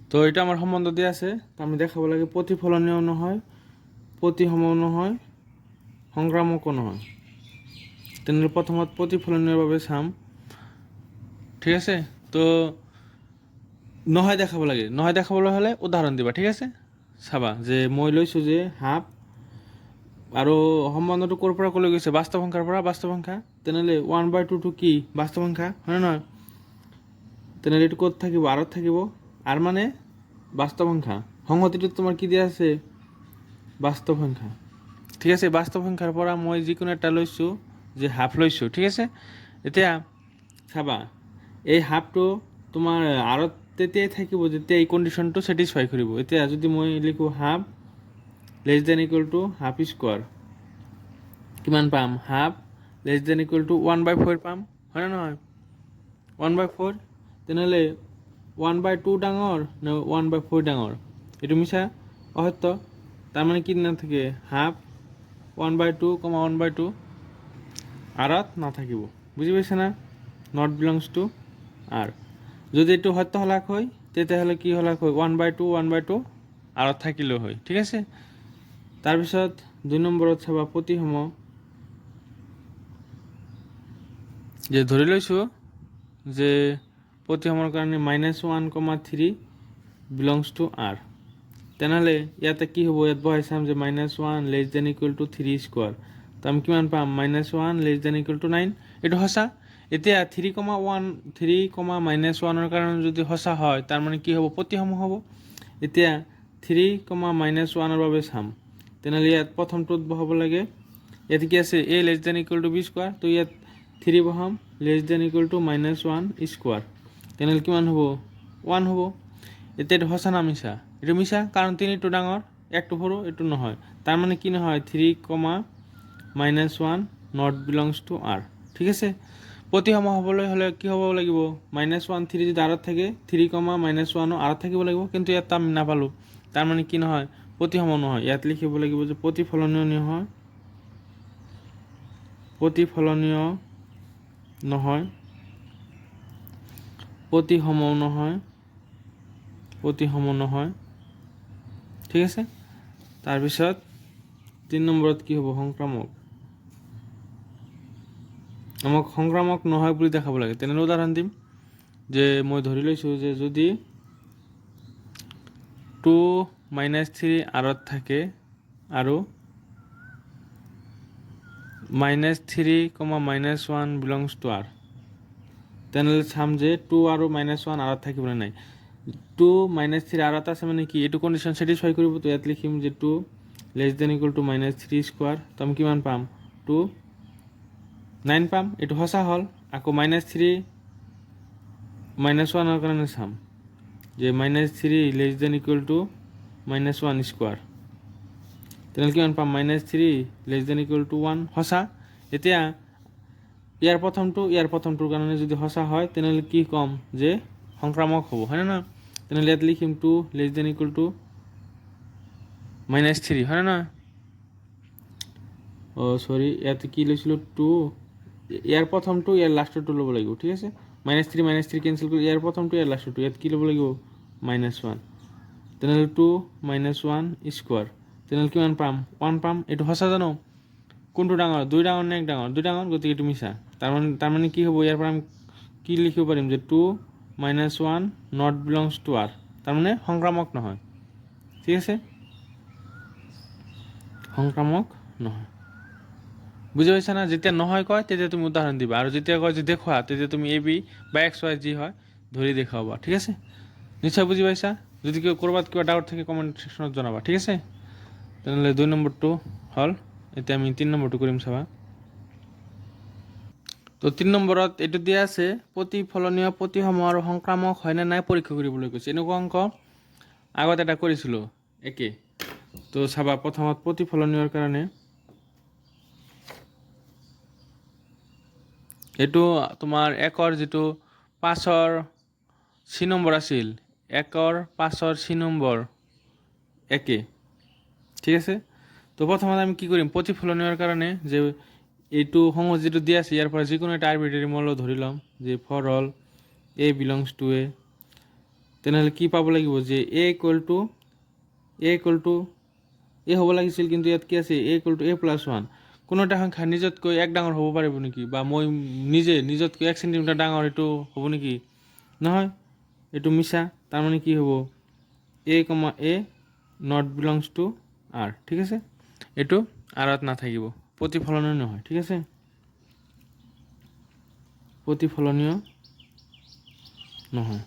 তো এটা আমাৰ সম্বন্ধ দিয়া আছে, তো আমি দেখাব লাগে প্ৰতিফলনীয় নহয়, প্ৰতিসমও নহয়, সংক্ৰামকো নহয়। তেনেহ'লে প্ৰথমত প্ৰতিফলনীয়ৰ বাবে চাম। ঠিক আছে, তো নহয় দেখাব লাগে, নহয় দেখাবলৈ হ'লে উদাহৰণ দিবা। ঠিক আছে, চাবা যে মই লৈছোঁ যে হাফ আৰু সম্বন্ধটো ক'ৰ পৰা ক'লৈ গৈছে, বাস্তৱ সংখ্যাৰ পৰা বাস্তৱ সংখ্যা। তেনেহ'লে 1/2 কি বাস্তৱ সংখ্যা, হয় নহয়? তেনেহ'লে এইটো ক'ত থাকিব, আৰত থাকিব। আৰ মানে বাস্তৱ সংখ্যা, সংহতিটোত তোমাৰ কি দিয়া আছে বাস্তৱ সংখ্যা। ঠিক আছে, বাস্তৱ সংখ্যাৰ পৰা মই যিকোনো এটা লৈছোঁ যে হাফ লৈছোঁ। ঠিক আছে, এতিয়া চাবা এই হাফটো তোমাৰ আৰত তেতিয়াই থাকিব যেতিয়া এই কণ্ডিশ্যনটো ছেটিছফাই কৰিব। এতিয়া যদি মই লিখোঁ half less than equal to half square, কিমান পাম? Half less than equal to 1/4 পাম, হয় নে নহয়? 1/4, তেনেহ'লে 1/2 ডাঙৰ নে 1/4 ডাঙৰ? এইটো মিছা, অসত্য। তাৰমানে কি নাথাকে, হাফ 1/2, 1/2 আৰত নাথাকিব। বুজি পাইছে না? Not belongs to R. যদি এইটো সত্য হলাক হয় তেতিয়াহ'লে কি হলাক হয়, 1/2 আৰত থাকিলেও হয়। ঠিক আছে, তাৰপিছত 2 নম্বৰত চাবা প্ৰতিসম, যে ধৰি লৈছোঁ যে প্ৰতিসমৰ কাৰণে -1,3 বিলংছ টু আৰ। তেনেহ'লে ইয়াতে কি হ'ব, ইয়াত বহাই চাম যে -1 less than equal to 3 square, তো আমি কিমান পাম? -1 লেছ দেন ইকুৱেল টু 9। এইটো সঁচা। এতিয়া 3,-1ৰ কাৰণে যদি সঁচা হয় তাৰমানে কি হ'ব, প্ৰতিসম হ'ব। এতিয়া 3,-1ৰ বাবে চাম, তেনেহ'লে ইয়াত প্ৰথমটোত বহাব লাগে। ইয়াত কি আছে, A less than equal to B square, তো ইয়াত 3 বহাম, less than equal to -1 square, তেনেহ'লে কিমান হ'ব? 1 হ'ব। এতিয়া এইটো সঁচা না মিছা? এইটো মিছা, কাৰণ 3টো ডাঙৰ 1টো সৰু, এইটো নহয়। তাৰমানে কি নহয়, 3,-1 নট বিলংছ টু আৰ। ঠিক আছে, প্ৰতিসম হ'বলৈ হ'লে কি হ'ব লাগিব, -1 3 যদি আৰত থাকে 3,-1 আৰত থাকিব লাগিব, কিন্তু ইয়াত আমি নাপালোঁ। তাৰমানে কি নহয়, প্ৰতিসম নহয়। ইয়াত লিখিব লাগিব যে প্ৰতিফলনীয় নহয়, প্ৰতিফলনীয় নহয়, প্ৰতিসমও নহয়, প্ৰতিসম নহয়। ঠিক আছে, তাৰপিছত 3 নম্বৰত কি হ'ব, সংক্ৰামক। আমাক সংক্ৰামক নহয় বুলি দেখাব লাগে। তেনেহ'লে উদাহৰণ দিম, যে মই ধৰি লৈছোঁ যে যদি 2-3 আৰত থাকে আৰু -3,-1 বিলংছ টু আৰ, তেনেহ'লে চাম যে 2 আৰু -1 আৰত থাকিবলৈ নাই। 2-3 আৰত আছে মানে কি, এইটো কণ্ডিশ্যন ছেটিছফাই কৰিব। তো ইয়াত লিখিম যে 2 less than equal to -3 square, তো আমি কিমান পাম? 9 পাম। এইটো সঁচা হ'ল। আকৌ -3-1ৰ কাৰণে চাম যে -3 less than equal to -1 square, তেনেহ'লে কিমান পাম? -3 লেছ দেন ইকুৱেল টু 1, সঁচা। এতিয়া ইয়াৰ প্ৰথমটোৰ কাৰণে যদি সঁচা হয় তেনেহ'লে কি ক'ম, যে সংক্ৰামক হ'ব, হয় নে নহয়? তেনেহ'লে ইয়াত লিখিম 2 লেছ দেন ইকুৱেল টু -3, হয় নে নহয়? ইয়াতে কি লৈছিলোঁ, 2, ইয়াৰ প্ৰথমটো ইয়াৰ লাষ্টৰটো ল'ব লাগিব। ঠিক আছে, -3 কেঞ্চেল কৰি ইয়াৰ প্ৰথমটো ইয়াৰ লাষ্টৰটো, ইয়াত কি ল'ব লাগিব, -1, তেনেহ'লে 2 -1 স্কোৱাৰ, তেনেহ'লে কিমান পাম 1 পাম। এইটো সঁচা জানো? কোনটো ডাঙৰ 2 ডাঙৰ নে 1 ডাঙৰ? 2 ডাঙৰ, গতিকে এইটো মিছা। তাৰমানে কি হ'ব ইয়াৰ পৰা আমি কি লিখিব পাৰিম যে 2 - 1 নট বিলংছ টু আৰ, তাৰমানে সংক্ৰামক নহয়। ঠিক আছে, সংক্ৰামক নহয়। বুজি পাইছা না? যেতিয়া নহয় কয় তেতিয়া তুমি উদাহৰণ দিবা, আৰু যেতিয়া কয় যে দেখুওৱা তেতিয়া তুমি AB বা XY যি হয় ধৰি দেখুৱাবা। ঠিক আছে, নিশ্চয় বুজি পাইছা? যদি ক'ৰবাত কিবা ডাউট থাকে কমেণ্ট ছেকশ্যনত জনাবা। ঠিক আছে, তেনেহ'লে 2 নম্বৰটো হ'ল। এতিয়া আমি 3 নম্বৰটো কৰিম চাবা। তো 3 নম্বৰত এইটো দিয়া আছে প্ৰতিফলনীয় প্ৰতিসম আৰু সংক্ৰামক হয়নে নাই পৰীক্ষা কৰিবলৈ কৈছে। এনেকুৱা অংক আগত এটা কৰিছিলোঁ একে। তো চাবা, প্ৰথমত প্ৰতিফলনীয়ৰ কাৰণে এইটো তোমাৰ 1ৰ যিটো 5ৰ C নম্বৰ আছিল, 1ৰ 5ৰ C নম্বৰ একে। ঠিক আছে, তো প্ৰথমত আমি কি কৰিম, প্ৰতিফলনীয়ৰ কাৰণে যে এইটো সংযোগ যিটো দিয়া আছে ইয়াৰ পৰা যিকোনো এটা আৰবিটাৰী মূল্য ধৰি ল'ম যে ফৰ হ'ল A বিলংছ টু A। তেনেহ'লে কি পাব লাগিব যে A ইকুৱেল টু A হ'ব লাগিছিল, কিন্তু ইয়াত কি আছে A ইকুৱেল টু A+1। কোনো এটা সংখ্যা নিজতকৈ 1 ডাঙৰ হ'ব পাৰিব নেকি? বা মই নিজতকৈ 1 চেণ্টিমিটাৰ ডাঙৰ এইটো হ'ব নেকি? নহয়, এইটো মিছা। তাৰমানে কি হ'ব A, not belongs two R। ঠিক আছে, এইটো আৰত নাথাকিব, প্ৰতিফলনীয় নহয়। ঠিক আছে, প্ৰতিফলনীয় নহয়।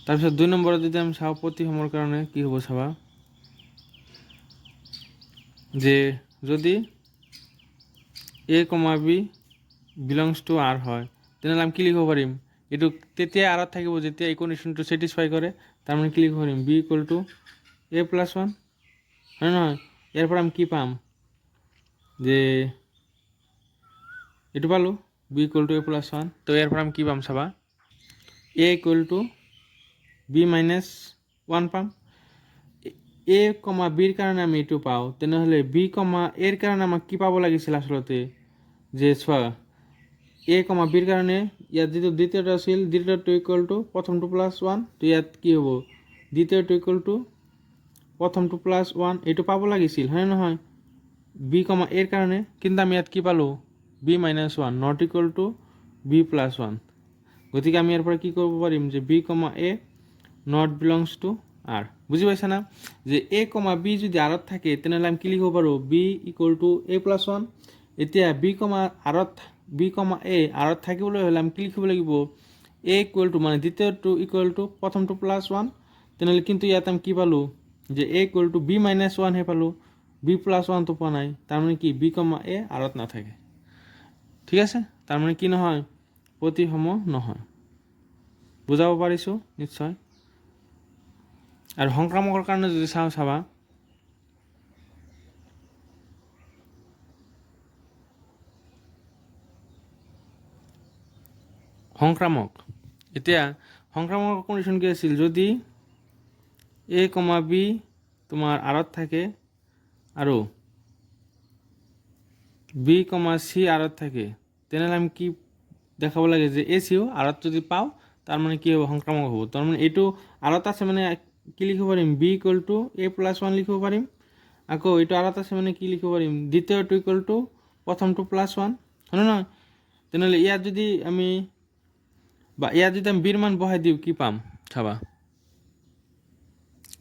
তাৰপিছত 2 নম্বৰত যদি আমি চাওঁ প্ৰতিসমৰ কাৰণে কি হ'ব চাবা, যে যদি A, B belongs two R হয়, তেনেহ'লে আমি কি লিখিব পাৰিম, এইটো তেতিয়া আৰত থাকিব যেতিয়া এই কণ্ডিশ্যনটো ছেটিছফাই কৰে। তাৰমানে কি লিখিব পাৰিম B ইকুৱেল টু A+1, হয় নহয়? ইয়াৰ পৰা আমি কি পাম যে এইটো পালোঁ B ইকুৱেল টু A+1। তো ইয়াৰ পৰা আমি কি পাম চাবা, A ইকুৱেল টু B-1 পাম। A, Bৰ কাৰণে আমি এইটো পাওঁ, তেনেহ'লে B, Aৰ কাৰণে আমাক কি পাব লাগিছিল আচলতে, যে চোৱা A, Bৰ কাৰণে ইয়াত যিটো দ্বিতীয়টো আছিল, দ্বিতীয়টো ইকুৱেল টু প্ৰথমটো +1। তো ইয়াত কি হ'ব, দ্বিতীয়টো ইকুৱেল টু প্ৰথমটো +1, এইটো পাব লাগিছিল, হয় নহয়? B, Aৰ কাৰণে, কিন্তু আমি ইয়াত কি পালোঁ B-1 not equal two B+1। গতিকে আমি ইয়াৰ পৰা কি কৰিব পাৰিম যে B, A not belongs two R। বুজি পাইছা না? যে A, B যদি আৰত থাকে তেনেহ'লে আমি কি লিখিব পাৰোঁ B ইকুৱেল টু A+1। এতিয়া B, A আৰত থাকিবলৈ হ'লে আমি কি লিখিব লাগিব A ইকুৱেল টু মানে দ্বিতীয়টো ইকুৱেল টু প্ৰথমটো +1। তেনেহ'লে কিন্তু ইয়াত আমি কি পালোঁ যে A ইকুৱেল টু B-1 হে পালোঁ, B+1টো পোৱা নাই। তাৰমানে কি B, A আৰত নাথাকে। ঠিক আছে, তাৰমানে কি নহয়, প্ৰতিসম নহয়। বুজাব পাৰিছোঁ নিশ্চয়। আৰু সংক্ৰামকৰ কাৰণে যদি চাবা, সংক্ৰামক, এতিয়া সংক্ৰামকৰ কণ্ডিশ্যন কি আছিল, যদি A, B তোমাৰ আৰত থাকে আৰু B, C আৰত থাকে, তেনেহ'লে আমি কি দেখাব লাগে যে AC আৰত যদি পাওঁ তাৰমানে কি হ'ব, সংক্ৰামক হ'ব। তাৰমানে এইটো আৰত আছে মানে কি লিখিব পাৰিম B ইকুৱেল টু A+1 লিখিব পাৰিম। আকৌ এইটো আৰত আছে মানে কি লিখিব পাৰিম দ্বিতীয়টো ইকুৱেল টু প্ৰথমটো +1, হয় নহয়? তেনেহ'লে ইয়াত যদি আমি বিৰ মান বহাই দিওঁ কি পাম চাবা,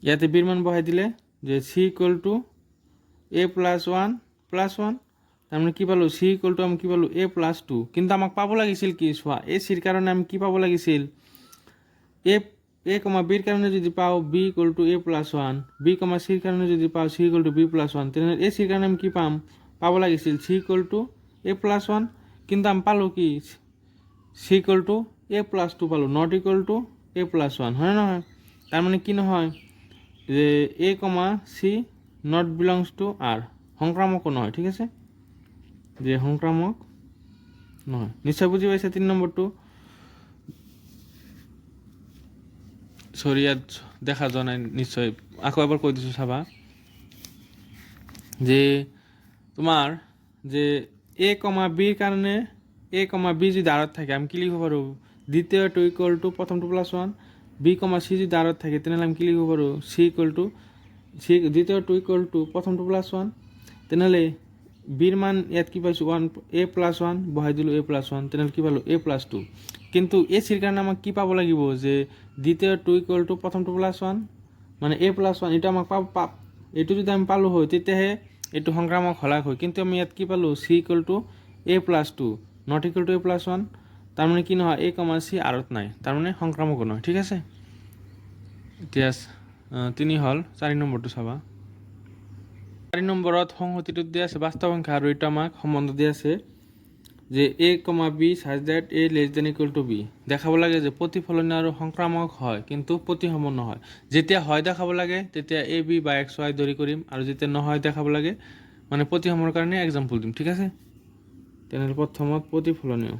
ইয়াতে বিৰ মান বহাই দিলে যে C ইকুৱেল টু A+1, তাৰমানে কি পালোঁ C ইকুৱেল টু আমি কি পালোঁ A+2। কিন্তু আমাক পাব লাগিছিল কি চোৱা, ACৰ কাৰণে আমি কি পাব লাগিছিল A, Bৰ কাৰণে যদি পাওঁ B equal two A+1, B, Cৰ কাৰণে যদি পাওঁ C ইকুৱেল টু B+1, তেনেহ'লে ACৰ কাৰণে আমি কি পাব লাগিছিল C ইকুৱেল টু A+1। কিন্তু আমি পালোঁ কি C ইকুৱেল টু A+2 পালোঁ, নট ইকুৱেল টু A+1, হয় নহয়? তাৰমানে কি নহয় যে A, C not belongs two R, সংক্ৰামকো নহয়। ঠিক আছে, যে সংক্ৰামক নহয়। নিশ্চয় বুজি পাইছে 3 নম্বৰটো? চৰি, ইয়াত দেখা যোৱা নাই নিশ্চয়, আকৌ এবাৰ কৈ দিছোঁ চাবা, যে তোমাৰ যে A, Bৰ কাৰণে A, B যদি আৰত থাকে আমি কি লিখিব পাৰোঁ দ্বিতীয়টো ইকুৱেল টু প্ৰথমটো +1। B, C যদি আৰত থাকে তেনেহ'লে আমি কি লিখিব পাৰোঁ C ইকুৱেল টু চি দ্বিতীয়টো ইকুৱেল টু প্ৰথমটো প্লাছ ওৱান, তেনেহ'লে বিৰ মান ইয়াত কি পাইছোঁ ওৱান, এ প্লাছ ওৱান বহাই দিলোঁ এ প্লাছ ওৱান, তেনেহ'লে কি পালোঁ এ প্লাছ টু। কিন্তু এই চিৰ কাৰণে আমাক কি পাব লাগিব যে দ্বিতীয়টো ইকুৱেল টু প্ৰথমটো প্লাছ ওৱান মানে এ প্লাছ ওৱান, এইটো আমাক পাব এইটো যদি আমি পালোঁ হয় তেতিয়াহে এইটো সংক্ৰামক হলাক হয়। কিন্তু আমি ইয়াত কি পালোঁ c equal to a plus two not equal to a plus one, তাৰমানে কি নহয় এ কমা চি আৰত নাই, তাৰমানে সংক্ৰামকো নহয়। ঠিক আছে, এতিয়া 3 হ'ল। 4 নম্বৰটো চাবা। 4 নম্বৰত সংহতিটোত দিয়া আছে বাস্তৱ সংখ্যা আৰু এইটো আমাক সম্বন্ধ দিয়া আছে যে এ comma b such that a less than equal to b. দেখাব লাগে যে প্ৰতিফলনীয় আৰু সংক্ৰামক হয় কিন্তু প্ৰতিসম নহয়। যেতিয়া হয় দেখাব লাগে তেতিয়া এ বি বা এক্স ৱাই ধৰি কৰিম, আৰু যেতিয়া নহয় দেখাব লাগে মানে প্ৰতিসমৰ কাৰণে এক্সাম্পল দিম। ঠিক আছে, তেনেহ'লে প্ৰথমত প্ৰতিফলনীয়।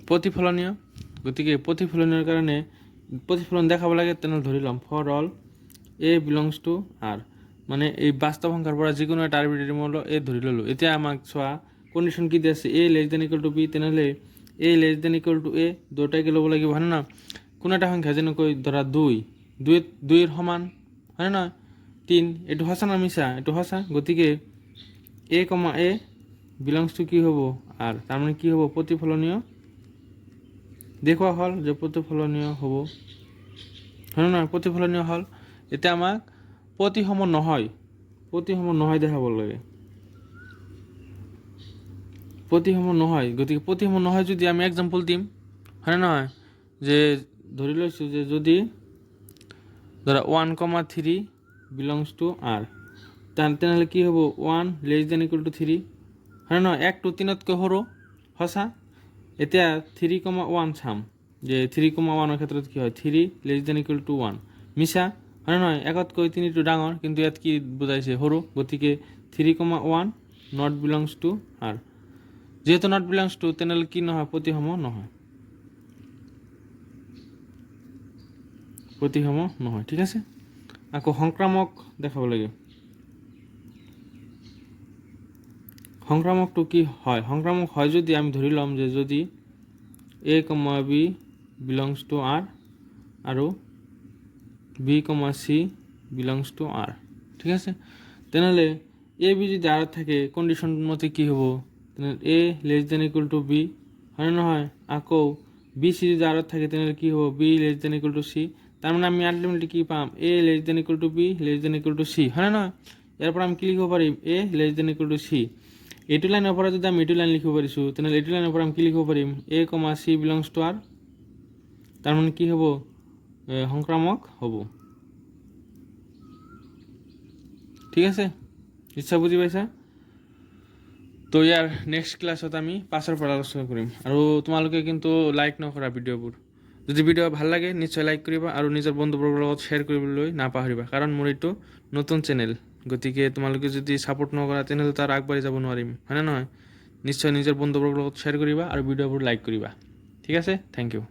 প্ৰতিফলনীয়, গতিকে প্ৰতিফলনীয়ৰ কাৰণে প্ৰতিফলন দেখাব লাগে, তেনেহ'লে ধৰি ল'ম for all A belongs to R, মানে এই বাস্তৱ সংখ্যাৰ পৰা যিকোনো এটা আৰবিট্ৰেৰী মূল্য এ ধৰি ল'লোঁ। এতিয়া আমাক চোৱা কণ্ডিশ্যন কি দিয়া আছে A less than equal to B, তেনেহ'লে A less than equal to A দুটাইকে ল'ব লাগিব হয়নে নহয়। কোনো এটা সংখ্যা যেনেকৈ ধৰা দুইৰ সমান হয়নে নহয় 3, এইটো সঁচা না মিছা, এইটো সঁচা, গতিকে এ কমা এ বিলংছ টু কি হ'ব আৰ, তাৰমানে কি হ'ব প্ৰতিফলনীয় দেখুওৱা হ'ল যে প্ৰতিফলনীয় হ'ব হয় নহয়, প্ৰতিফলনীয় হ'ল। এতিয়া আমাক প্ৰতিসম নহয় দেখাব লাগে, প্ৰতিসম নহয়, গতিকে প্ৰতিসম নহয় যদি আমি এক্সাম্পল দিম হয় নহয়, যে ধৰি লৈছোঁ যে যদি ধৰা 1,3 বিলংছ টু আৰ, তেনেহ'লে কি হ'ব 1 লেছ দেন ইকুৱেল টু 3 হয় নহয়, 1 to 3তকৈ সৰু সঁচা। এতিয়া 3,1 চাম যে 3,1ৰ ক্ষেত্ৰত কি হয় 3 লেছ দেন ইকুৱেল টু 1 মিছা হয় নহয়, 1তকৈ 3টো ডাঙৰ কিন্তু ইয়াত কি বুজাইছে সৰু, গতিকে 3,1 নট বিলংছ টু আৰ। যেহেতু নট বিলংছ টু তেনেহ'লে কি নহয় প্ৰতিসম নহয়, প্ৰতিসম নহয়। ঠিক আছে, আকৌ সংক্ৰামক দেখাব লাগে। সংক্ৰামকটো কি হয়, সংক্ৰামক হয় যদি আমি ধৰি ল'ম যে যদি a comma b belongs to R আৰু b comma c belongs to R. ঠিক আছে, তেনেহ'লে এ বি যদি আৰত থাকে কণ্ডিশ্যন মতে কি হ'ব, তেনেহ'লে A less than equal to B হয় নহয়, আকৌ বি চি যদি আৰত থাকে তেনেহ'লে কি হ'ব B less than equal to C, তাৰমানে আমি আল্টিমেটলি কি পাম A less than equal to B less than equal to C হয় নহয়। ইয়াৰ পৰা আমি কি লিখিব পাৰিম A less than equal to C. এইটো লাইনৰ পৰা যদি আমি এইটো লাইন লিখিব পাৰিছোঁ তেনেহ'লে এইটো লাইনৰ পৰা আমি কি লিখিব পাৰিম এ কমা চি বিলংছ টু আৰ, তাৰমানে কি হ'ব সংক্ৰামক হ'ব। ঠিক আছে, নিশ্চয় বুজি পাইছা। তো ইয়াৰ নেক্সট ক্লাছত আমি 5ৰ পৰা আলোচনা কৰিম, আৰু তোমালোকে কিন্তু লাইক নকৰা ভিডিঅ'বোৰ। যদি ভিডিঅ' ভাল লাগে নিশ্চয় লাইক কৰিবা আৰু নিজৰ বন্ধুবৰ্গৰ লগত শ্বেয়াৰ কৰিবলৈ নাপাহৰিবা, কাৰণ মোৰ এইটো নতুন চেনেল, গতিকে তোমালোকে যদি ছাপোৰ্ট নকৰা তেনেহ'লে তাৰ আগবাঢ়ি যাব নোৱাৰিম হয়নে নহয়। নিশ্চয় নিজৰ বন্ধুবৰ্গৰ লগত শ্বেয়াৰ কৰিবা আৰু ভিডিঅ'বোৰ লাইক কৰিবা। ঠিক আছে, থেংক ইউ।